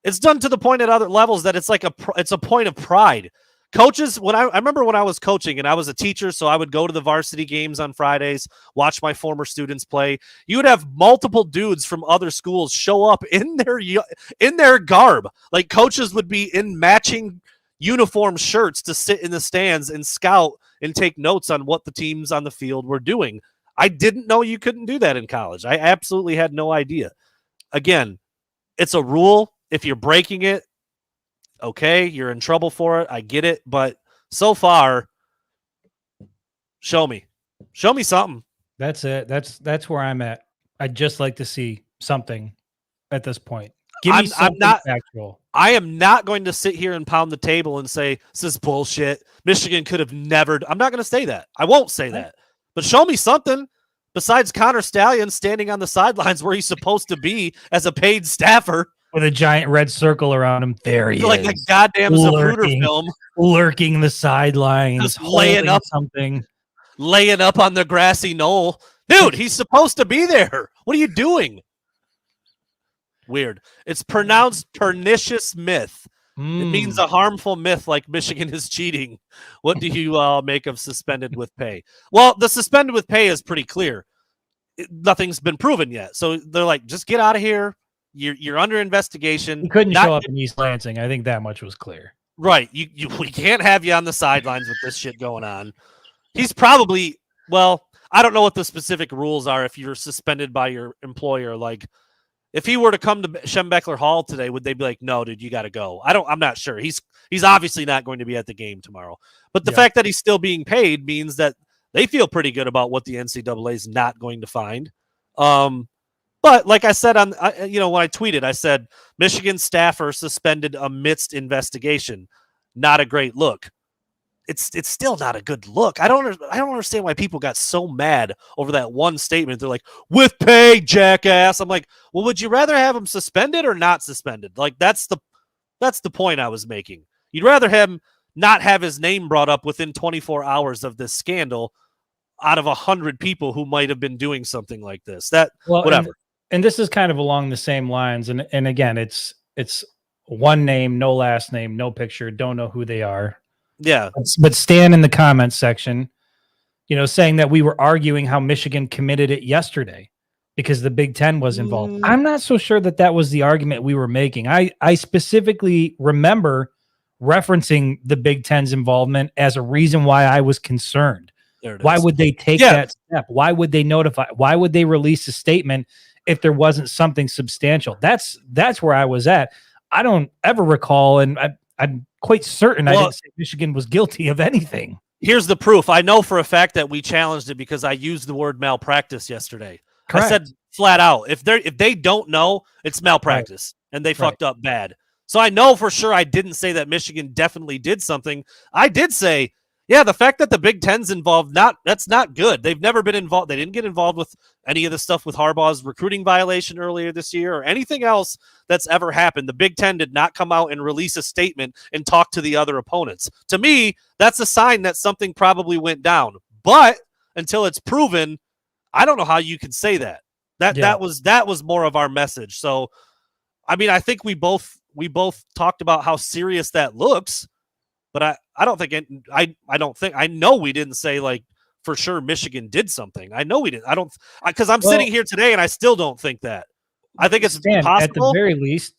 it's done to the point at other levels that it's a point of pride. Coaches, I remember when I was coaching and I was a teacher, so I would go to the varsity games on Fridays, watch my former students play. You would have multiple dudes from other schools show up in their garb. Like, coaches would be in matching uniform shirts to sit in the stands and scout and take notes on what the teams on the field were doing. I didn't know you couldn't do that in college. I absolutely had no idea. Again, it's a rule. If you're breaking it, okay, you're in trouble for it. I get it. But so far, show me something. That's it. That's where I'm at. I'd just like to see something at this point. Give me something factual. I am not going to sit here and pound the table and say, this is bullshit. Michigan could have never. I'm not going to say that. I won't say that. But show me something besides Conor Stallions standing on the sidelines where he's supposed to be as a paid staffer. With a giant red circle around him. There he is. Like a goddamn Zapruder film. Lurking the sidelines. Just laying up something. Laying up on the grassy knoll. Dude, he's supposed to be there. What are you doing? Weird. It's pronounced pernicious myth. It means a harmful myth like Michigan is cheating. What do you make of suspended with pay? Well, the suspended with pay is pretty clear. Nothing's been proven yet. So they're like, just get out of here. You're under investigation. He couldn't show up in East Lansing. I think that much was clear. Right. We can't have you on the sidelines with this shit going on. He's probably, well, I don't know what the specific rules are if you're suspended by your employer. Like, if he were to come to Schembechler Hall today, would they be like, no, dude, you got to go? I'm not sure. He's obviously not going to be at the game tomorrow. But the fact that he's still being paid means that they feel pretty good about what the NCAA is not going to find. But like I said when I tweeted, I said Michigan staffer suspended amidst investigation. Not a great look. It's still not a good look. I don't understand why people got so mad over that one statement. They're like, with pay, jackass. I'm like, well, would you rather have him suspended or not suspended? Like that's the point I was making. You'd rather him not have his name brought up within 24 hours of this scandal out of 100 people who might have been doing something like this. Whatever. And this is kind of along the same lines. And again, it's one name, no last name, no picture, don't know who they are. Yeah. But Stan in the comments section, saying that we were arguing how Michigan committed it yesterday because the Big Ten was involved. I'm not so sure that was the argument we were making. I specifically remember referencing the Big Ten's involvement as a reason why I was concerned. Why would they take that step? Why would they notify? Why would they release a statement if there wasn't something substantial? That's where I was at. I don't ever recall, and I'm quite certain I didn't say Michigan was guilty of anything. Here's the proof. I know for a fact that we challenged it because I used the word malpractice yesterday. Correct. I said flat out, if they don't know, it's malpractice, and they fucked up bad. So I know for sure I didn't say that Michigan definitely did something. I did say, yeah, the fact that the Big Ten's involved, that's not good. They've never been involved. They didn't get involved with any of the stuff with Harbaugh's recruiting violation earlier this year or anything else that's ever happened. The Big Ten did not come out and release a statement and talk to the other opponents. To me, that's a sign that something probably went down. But until it's proven, I don't know how you can say that. That was more of our message. So, I mean, I think we both talked about how serious that looks. But I don't think I know we didn't say like for sure Michigan did something. I know we didn't. I don't because I'm sitting here today and I still don't think that. I think it's possible. At the very least,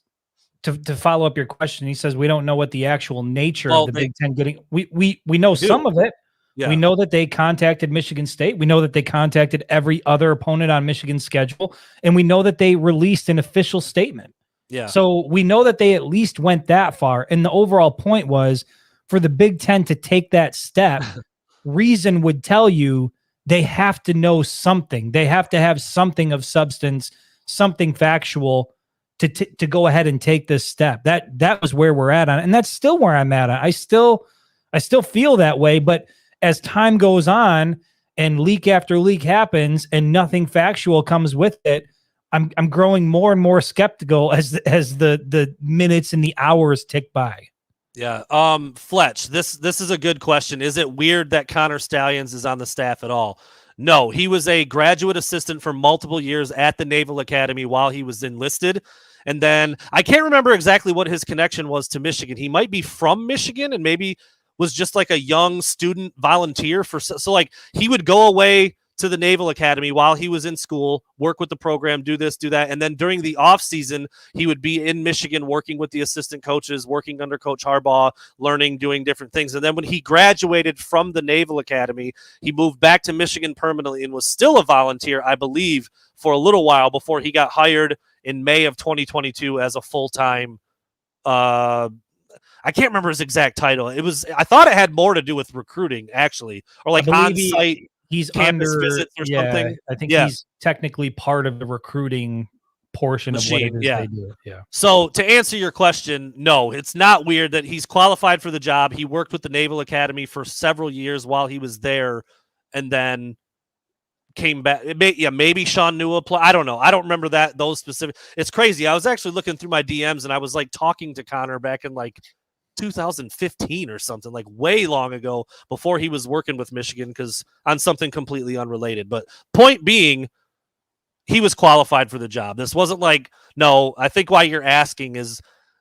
to follow up your question, he says we don't know what the actual nature of the Big Ten getting. We know some of it. Yeah. We know that they contacted Michigan State. We know that they contacted every other opponent on Michigan's schedule, and we know that they released an official statement. Yeah. So we know that they at least went that far, and the overall point was, for the Big Ten to take that step, reason would tell you they have to know something. They have to have something of substance, something factual to go ahead and take this step. That was where we're at on it. And that's still where I'm at. I still feel that way. But as time goes on and leak after leak happens and nothing factual comes with it, I'm growing more and more skeptical as the minutes and the hours tick by. Yeah. Fletch, this is a good question. Is it weird that Conor Stallions is on the staff at all? No, he was a graduate assistant for multiple years at the Naval Academy while he was enlisted. And then I can't remember exactly what his connection was to Michigan. He might be from Michigan and maybe was just like a young student volunteer so like he would go away to the Naval Academy while he was in school, work with the program, do this, do that. And then during the off season, he would be in Michigan working with the assistant coaches, working under Coach Harbaugh, learning, doing different things. And then when he graduated from the Naval Academy, he moved back to Michigan permanently and was still a volunteer, I believe, for a little while before he got hired in May of 2022 as a full-time, I can't remember his exact title. I thought it had more to do with recruiting, actually, or like on-site. He's campus under visits or something. I think he's technically part of the recruiting portion machine, of what it is they do. Yeah. So to answer your question, no, it's not weird that he's qualified for the job. He worked with the Naval Academy for several years while he was there, and then came back. Maybe Sean Newell applied. I don't know. I don't remember those specific. It's crazy. I was actually looking through my DMs and I was like talking to Conor back in like 2015 or something, like way long ago before he was working with Michigan, because on something completely unrelated. But point being, he was qualified for the job. This wasn't like, no, I think why you're asking is,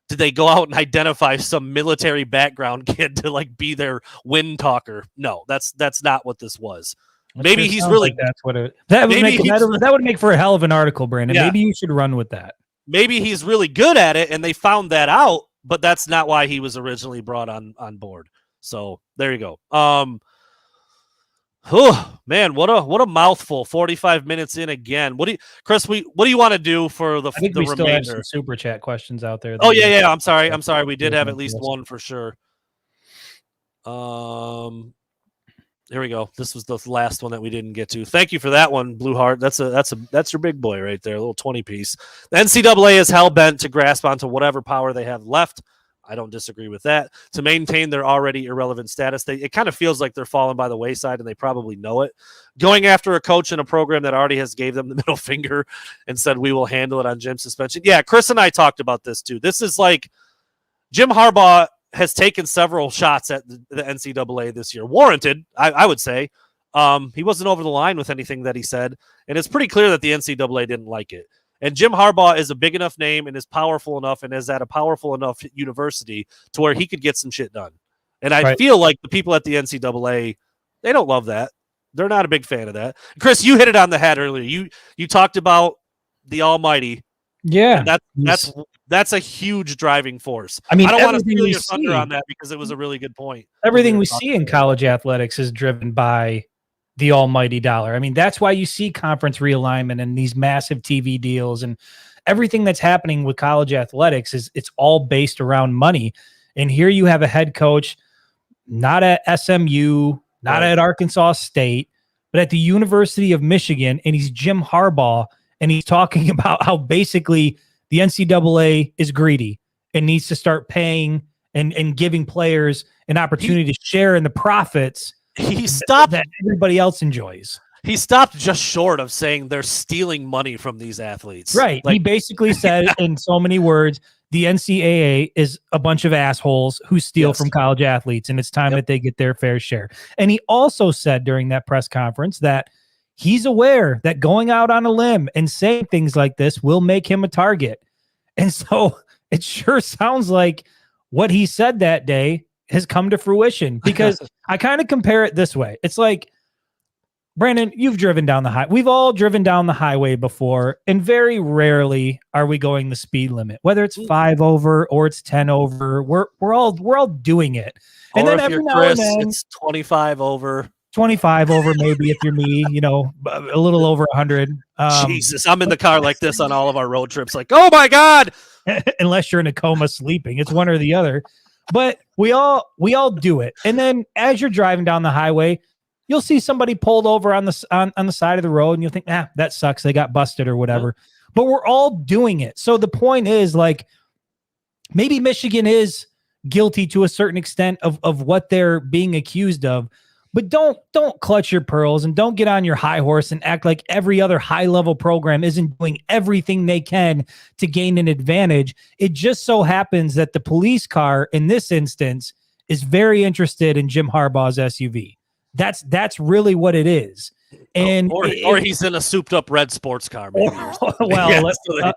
did they go out and identify some military background kid to like be their wind talker? No, that's not what this was. Maybe he's really like that's what it that would make for a hell of an article, Brandon. Yeah. Maybe you should run with that. Maybe he's really good at it and they found that out, but that's not why he was originally brought on board. So there you go. Oh man, what a mouthful! 45 minutes in again. Chris? What do you want to do for the I think the we still have remainder? some super chat questions out there. Oh yeah. I'm sorry. We did have at least one for sure. Here we go. This was the last one that we didn't get to. Thank you for that one, Blue Heart. That's your big boy right there, a little 20 piece. The NCAA is hell bent to grasp onto whatever power they have left. I don't disagree with that. To maintain their already irrelevant status, it kind of feels like they're falling by the wayside, and they probably know it. Going after a coach in a program that already has gave them the middle finger and said, we will handle it on Jim's suspension. Yeah, Chris and I talked about this too. This is like Jim Harbaugh has taken several shots at the NCAA this year. Warranted, I would say. He wasn't over the line with anything that he said, and it's pretty clear that the NCAA didn't like it. And Jim Harbaugh is a big enough name and is powerful enough and is at a powerful enough university to where he could get some shit done. And I feel like the people at the NCAA, they don't love that. They're not a big fan of that. Chris, you hit it on the head earlier. You talked about the Almighty. Yeah. That's a huge driving force. I mean, I don't want to steal your thunder on that because it was a really good point. Everything we see in college athletics is driven by the almighty dollar. I mean, that's why you see conference realignment and these massive TV deals and everything that's happening with college athletics it's all based around money. And here you have a head coach, not at SMU, not at Arkansas State, but at the University of Michigan. And he's Jim Harbaugh. And he's talking about how basically the NCAA is greedy and needs to start paying and giving players an opportunity to share in the profits that everybody else enjoys. He stopped just short of saying they're stealing money from these athletes. Right. He basically said in so many words, the NCAA is a bunch of assholes who steal from college athletes, and it's time that they get their fair share. And he also said during that press conference that he's aware that going out on a limb and saying things like this will make him a target. And so it sure sounds like what he said that day has come to fruition, because I kind of compare it this way. It's like, Brandon, you've driven down the highway. We've all driven down the highway before, and very rarely are we going the speed limit, whether it's 5 over or it's 10 over. We're all doing it. And then every now and then it's 25 over. 25 over, maybe if you're me, a little over 100. Jesus, I'm in the car like this on all of our road trips. Like, oh my God. Unless you're in a coma sleeping, it's one or the other. But we all do it. And then as you're driving down the highway, you'll see somebody pulled over on the side of the road, and you'll think, that sucks. They got busted or whatever. But we're all doing it. So the point is, like, maybe Michigan is guilty to a certain extent of what they're being accused of. But don't clutch your pearls and don't get on your high horse and act like every other high-level program isn't doing everything they can to gain an advantage. It just so happens that the police car in this instance is very interested in Jim Harbaugh's SUV. That's really what it is. And or he's in a souped-up red sports car. Maybe.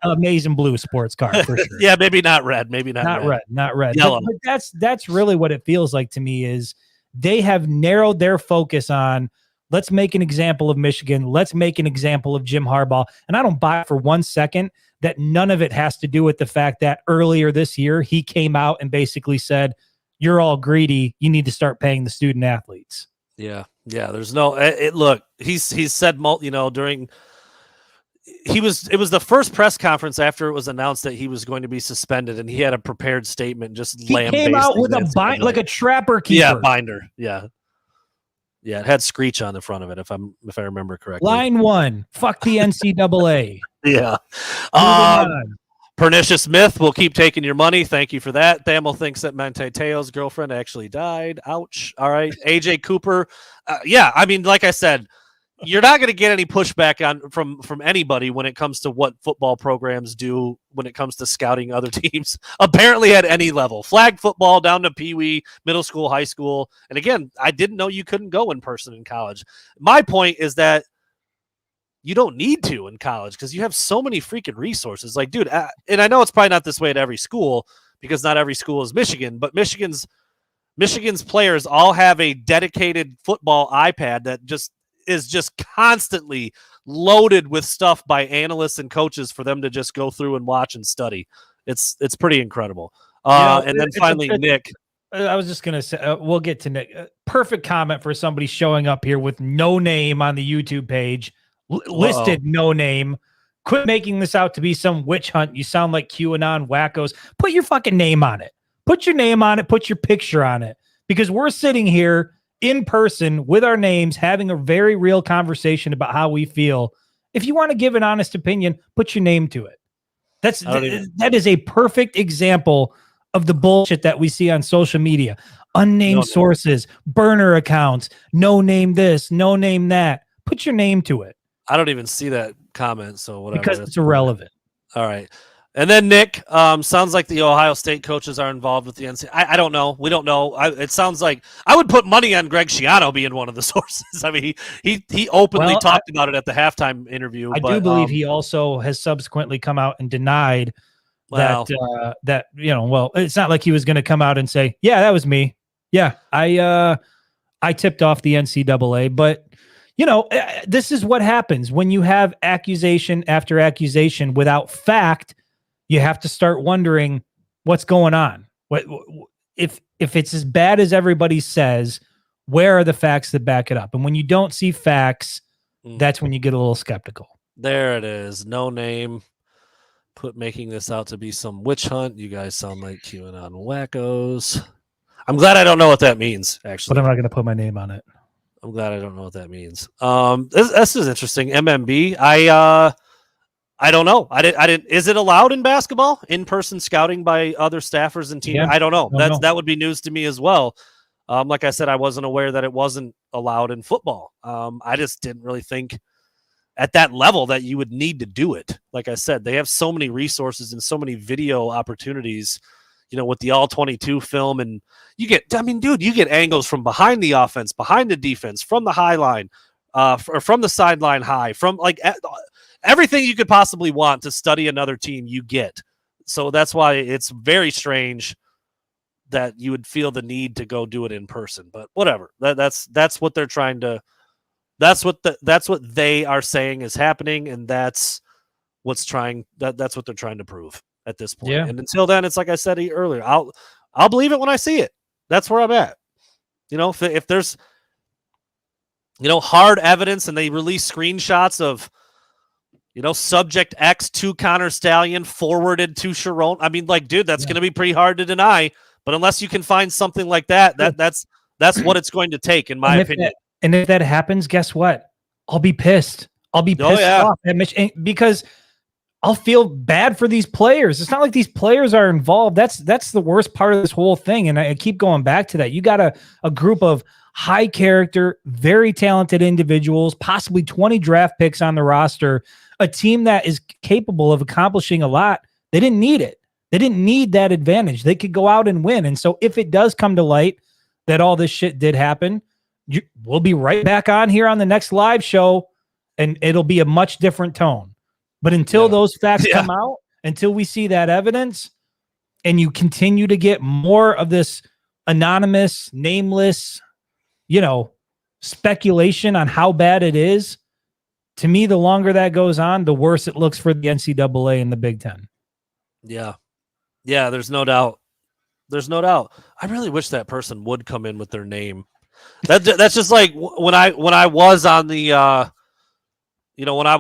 Amazing blue sports car for sure. Yeah, maybe not red. Maybe not red. Not red. Yellow. But that's really what it feels like to me is they have narrowed their focus on, let's make an example of Michigan. Let's make an example of Jim Harbaugh. And I don't buy it for 1 second that none of it has to do with the fact that earlier this year, he came out and basically said, you're all greedy. You need to start paying the student athletes. Yeah. There's no, look, he's said, during, it was the first press conference after it was announced that he was going to be suspended, and he had a prepared statement. He came out with a bind, like a trapper keeper. Yeah, binder. Yeah, it had Screech on the front of it, if I remember correctly. Line 1, fuck the NCAA. Yeah. Pernicious Myth will keep taking your money. Thank you for that. Thamel thinks that Manti Te'o's girlfriend actually died. Ouch. All right. AJ Cooper. I mean, like I said, you're not going to get any pushback from anybody when it comes to what football programs do when it comes to scouting other teams, apparently at any level. Flag football down to peewee, middle school, high school. And again, I didn't know you couldn't go in person in college. My point is that you don't need to in college because you have so many freaking resources. Like, dude, and I know it's probably not this way at every school because not every school is Michigan, but Michigan's players all have a dedicated football iPad that is just constantly loaded with stuff by analysts and coaches for them to just go through and watch and study. It's pretty incredible. And then finally, Nick. I was just gonna say we'll get to Nick. Perfect comment for somebody showing up here with no name on the YouTube page, listed no name. Quit making this out to be some witch hunt. You sound like QAnon wackos. Put your fucking name on it. Put your name on it. Put your picture on it. Because we're sitting here in person with our names, having a very real conversation about how we feel. If you want to give an honest opinion, put your name to it. That is a perfect example of the bullshit that we see on social media. Unnamed sources, burner accounts, no name this, no name that. Put your name to it. I don't even see that comment, so whatever. Because it's irrelevant. All right. And then Nick, sounds like the Ohio State coaches are involved with the NCAA. I don't know. We don't know. It sounds like I would put money on Greg Schiano being one of the sources. I mean, he openly talked about it at the halftime interview. I do believe he also has subsequently come out and denied that it's not like he was going to come out and say, yeah, that was me. Yeah, I tipped off the NCAA, but this is what happens when you have accusation after accusation without fact. You have to start wondering what's going on. What if it's as bad as everybody says? Where are the facts that back it up? And when you don't see facts, that's when you get a little skeptical. There it is. No name. Making this out to be some witch hunt. You guys sound like QAnon wackos. I'm glad I don't know what that means, actually. But I'm not going to put my name on it. I'm glad I don't know what that means. This is interesting. MMB. I don't know. I didn't. Is it allowed in basketball? In-person scouting by other staffers and teams? Yeah, I don't know. That would be news to me as well. Like I said, I wasn't aware that it wasn't allowed in football. I just didn't really think at that level that you would need to do it. Like I said, they have so many resources and so many video opportunities, with the all 22 film, and you get angles from behind the offense, behind the defense, from the high line, or from the sideline high, from like everything you could possibly want to study another team you get. So that's why it's very strange that you would feel the need to go do it in person, but whatever. That's what they're trying to, that's what they are saying is happening. And that's what they're trying to prove at this point. Yeah. And until then, it's like I said earlier, I'll believe it when I see it. That's where I'm at. If there's, hard evidence and they release screenshots of, subject X to Conor Stallion forwarded to Sharon. I mean, like, dude, that's going to be pretty hard to deny. But unless you can find something like that's what it's going to take, in my opinion. And if that happens, guess what? I'll be pissed. I'll be pissed off at Michigan because I'll feel bad for these players. It's not like these players are involved. That's the worst part of this whole thing. And I keep going back to that. You got a group of high character, very talented individuals, possibly 20 draft picks on the roster, a team that is capable of accomplishing a lot. They didn't need it. They didn't need that advantage. They could go out and win. And so if it does come to light that all this shit did happen, we'll be right back on here on the next live show, and it'll be a much different tone. But until those facts come out, until we see that evidence, and you continue to get more of this anonymous, nameless, speculation on how bad it is, to me, the longer that goes on, the worse it looks for the NCAA and the Big Ten. Yeah. Yeah, there's no doubt. There's no doubt. I really wish that person would come in with their name. That's just like when I was on the when I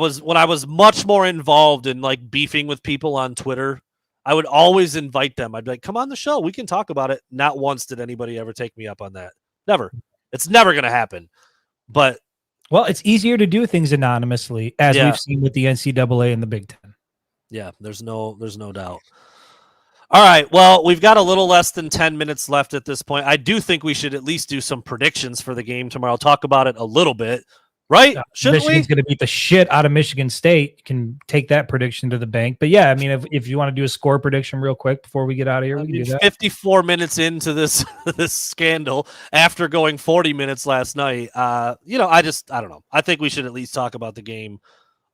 was much more involved in like beefing with people on Twitter, I would always invite them. I'd be like, come on the show, we can talk about it. Not once did anybody ever take me up on that. Never. It's never going to happen. But it's easier to do things anonymously, as we've seen with the NCAA and the Big Ten. Yeah, there's no doubt. All right, well, we've got a little less than 10 minutes left at this point. I do think we should at least do some predictions for the game tomorrow. Talk about it a little bit, right? Shouldn't Michigan's going to beat the shit out of Michigan State. You can take that prediction to the bank. But yeah, I mean, if you want to do a score prediction real quick before we get out of here, we can do that. 54 minutes into this scandal after going 40 minutes last night. I don't know. I think we should at least talk about the game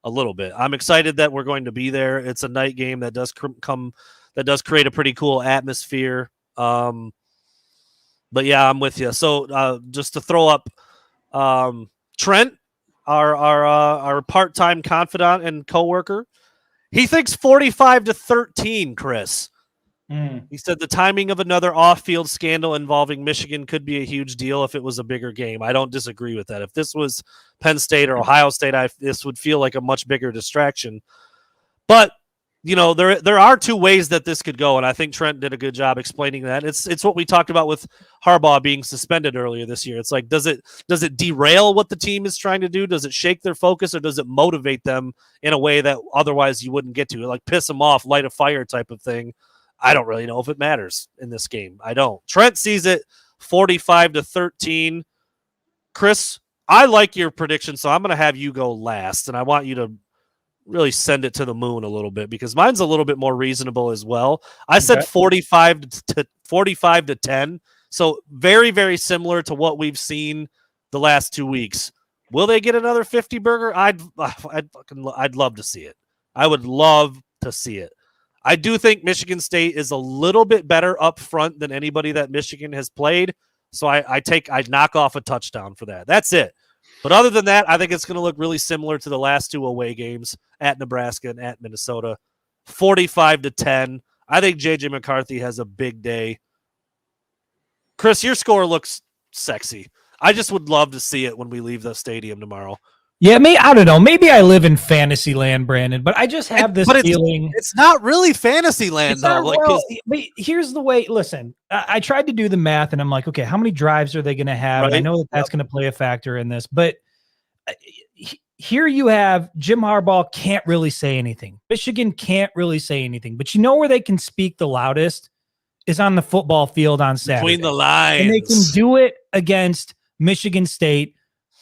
a little bit. I'm excited that we're going to be there. It's a night game that does create a pretty cool atmosphere. But yeah, I'm with you. So just to throw up Trent, our part-time confidant and coworker, he thinks 45-13, Chris. He said the timing of another off-field scandal involving Michigan could be a huge deal if it was a bigger game. I don't disagree with that. If this was Penn State or Ohio State, this would feel like a much bigger distraction. But there are two ways that this could go, and I think Trent did a good job explaining that. It's what we talked about with Harbaugh being suspended earlier this year. It's like, does it derail what the team is trying to do? Does it shake their focus, or does it motivate them in a way that otherwise you wouldn't get to? Like piss them off, light a fire type of thing. I don't really know if it matters in this game. I don't. Trent sees it 45-13. Chris, I like your prediction, so I'm going to have you go last, and I want you to really send it to the moon a little bit because mine's a little bit more reasonable as well. I said 45 to 10. So very, very similar to what we've seen the last 2 weeks. Will they get another 50 burger? I'd love to see it. I would love to see it. I do think Michigan State is a little bit better up front than anybody that Michigan has played. So I'd knock off a touchdown for that. That's it. But other than that, I think it's going to look really similar to the last two away games at Nebraska and at Minnesota. 45-10. I think J.J. McCarthy has a big day. Chris, your score looks sexy. I just would love to see it when we leave the stadium tomorrow. Yeah, I don't know. Maybe I live in fantasy land, Brandon, but I just have this feeling. It's not really fantasy land, though. But here's the way. Listen, I tried to do the math, and I'm like, okay, how many drives are they going to have? Right. I know that's going to play a factor in this, but here you have Jim Harbaugh can't really say anything. Michigan can't really say anything. But you know where they can speak the loudest is on the football field on Saturday. Between the lines. And they can do it against Michigan State,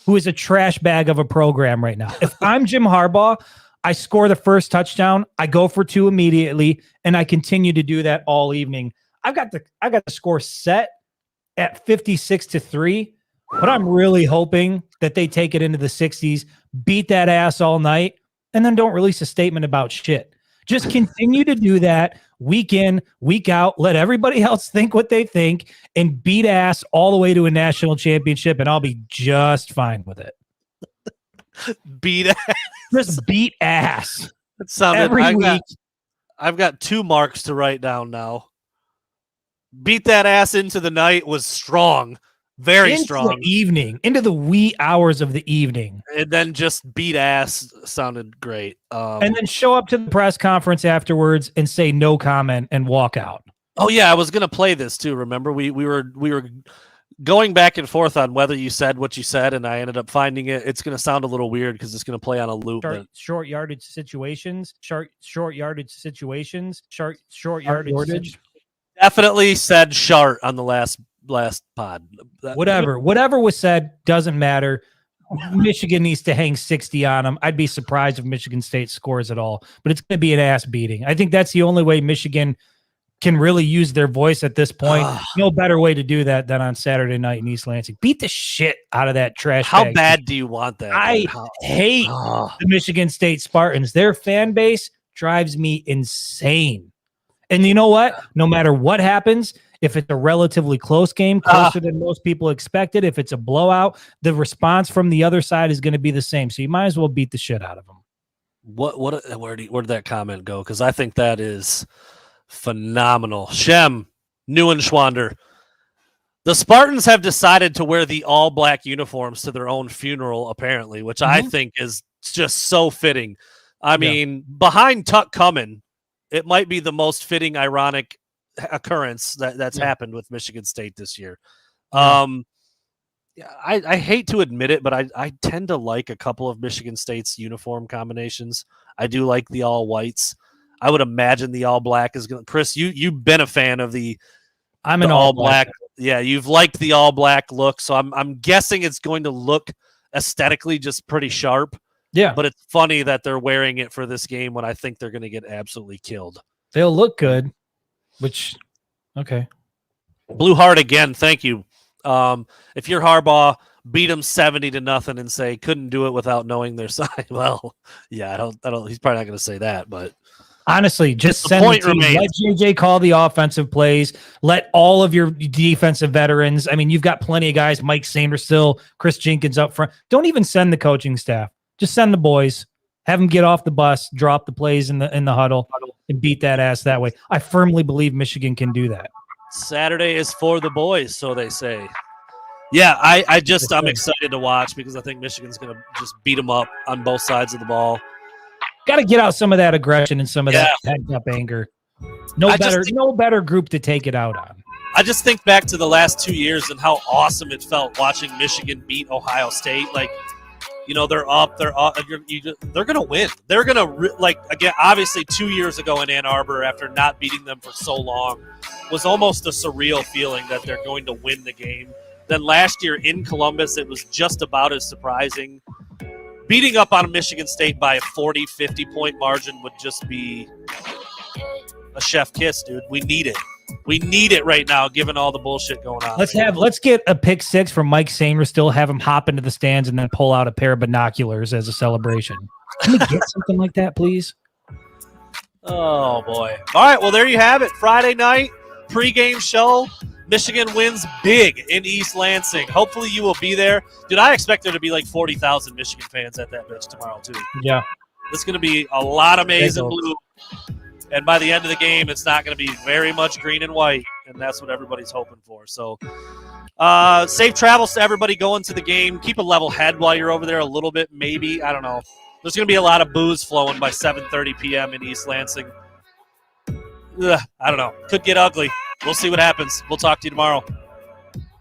who is a trash bag of a program right now. If I'm Jim Harbaugh, I score the first touchdown, I go for two immediately, and I continue to do that all evening. I got the score set at 56-3, but I'm really hoping that they take it into the 60s, beat that ass all night, and then don't release a statement about shit. Just continue to do that week in, week out. Let everybody else think what they think and beat ass all the way to a national championship, and I'll be just fine with it. Beat ass. Just beat ass. That sounded every week. I've got 2 marks to write down now. Beat that ass into the night was strong. Very strong. Into the wee hours of the evening. And then just beat ass sounded great. And then show up to the press conference afterwards and say no comment and walk out. Oh yeah, I was gonna play this too. Remember, we were going back and forth on whether you said what you said, and I ended up finding it. It's gonna sound a little weird because it's gonna play on a loop. Short yardage situations. Definitely said shart on the last pod. Whatever was said doesn't matter. Michigan needs to hang 60 on them. I'd be surprised if Michigan State scores at all, but it's going to be an ass beating. I think that's the only way Michigan can really use their voice at this point. No better way to do that than on Saturday night in East Lansing. Beat the shit out of that trash How bag. bad do you want that? I hate the Michigan State Spartans. Their fan base drives me insane. And you know what? No matter what happens, if it's a relatively close game, closer than most people expected, if it's a blowout, the response from the other side is going to be the same. So you might as well beat the shit out of them. Where did that comment go? Because I think that is phenomenal. Shem, Neuenschwander. The Spartans have decided to wear the all-black uniforms to their own funeral, apparently, which I think is just so fitting. I mean, behind Tuck coming, it might be the most fitting, ironic occurrence that's happened with Michigan State this year. I hate to admit it, but I tend to like a couple of Michigan State's uniform combinations. I do like the all whites. I would imagine the all black is going to. Chris, you've been a fan of I'm an all black. Yeah, you've liked the all black look, so I'm guessing it's going to look aesthetically just pretty sharp. Yeah, but it's funny that they're wearing it for this game when I think they're going to get absolutely killed. They'll look good, okay. Blue Heart again, thank you. If you're Harbaugh, beat them 70-0 and say couldn't do it without knowing their side. Well, yeah, I don't. He's probably not going to say that, but honestly, just send the team. Let JJ call the offensive plays. Let all of your defensive veterans. I mean, you've got plenty of guys. Mike Sanderstill, Chris Jenkins up front. Don't even send the coaching staff. Just send the boys. Have them get off the bus, drop the plays in the huddle, and beat that ass that way. I firmly believe Michigan can do that. Saturday is for the boys, so they say. Yeah, I'm excited to watch because I think Michigan's going to just beat them up on both sides of the ball. Got to get out some of that aggression and some of that pent-up anger. No better group to take it out on. I just think back to the last 2 years and how awesome it felt watching Michigan beat Ohio State. Like, they're up. They're going to win. They're going to again. Obviously, 2 years ago in Ann Arbor, after not beating them for so long, was almost a surreal feeling that they're going to win the game. Then last year in Columbus, it was just about as surprising. Beating up on Michigan State by a 40, 50-point margin would just be a chef kiss, dude. We need it. We need it right now, given all the bullshit going on. Let's get a pick six from Mike Sainer. Still have him hop into the stands and then pull out a pair of binoculars as a celebration. Can we get something like that, please? Oh boy! All right, well there you have it. Friday night pregame show. Michigan wins big in East Lansing. Hopefully you will be there, dude. I expect there to be like 40,000 Michigan fans at that bitch tomorrow too. Yeah, it's going to be a lot of maize and blue. And by the end of the game, it's not going to be very much green and white, and that's what everybody's hoping for. So safe travels to everybody going to the game. Keep a level head while you're over there a little bit, maybe. I don't know. There's going to be a lot of booze flowing by 7:30 p.m. in East Lansing. I don't know. Could get ugly. We'll see what happens. We'll talk to you tomorrow.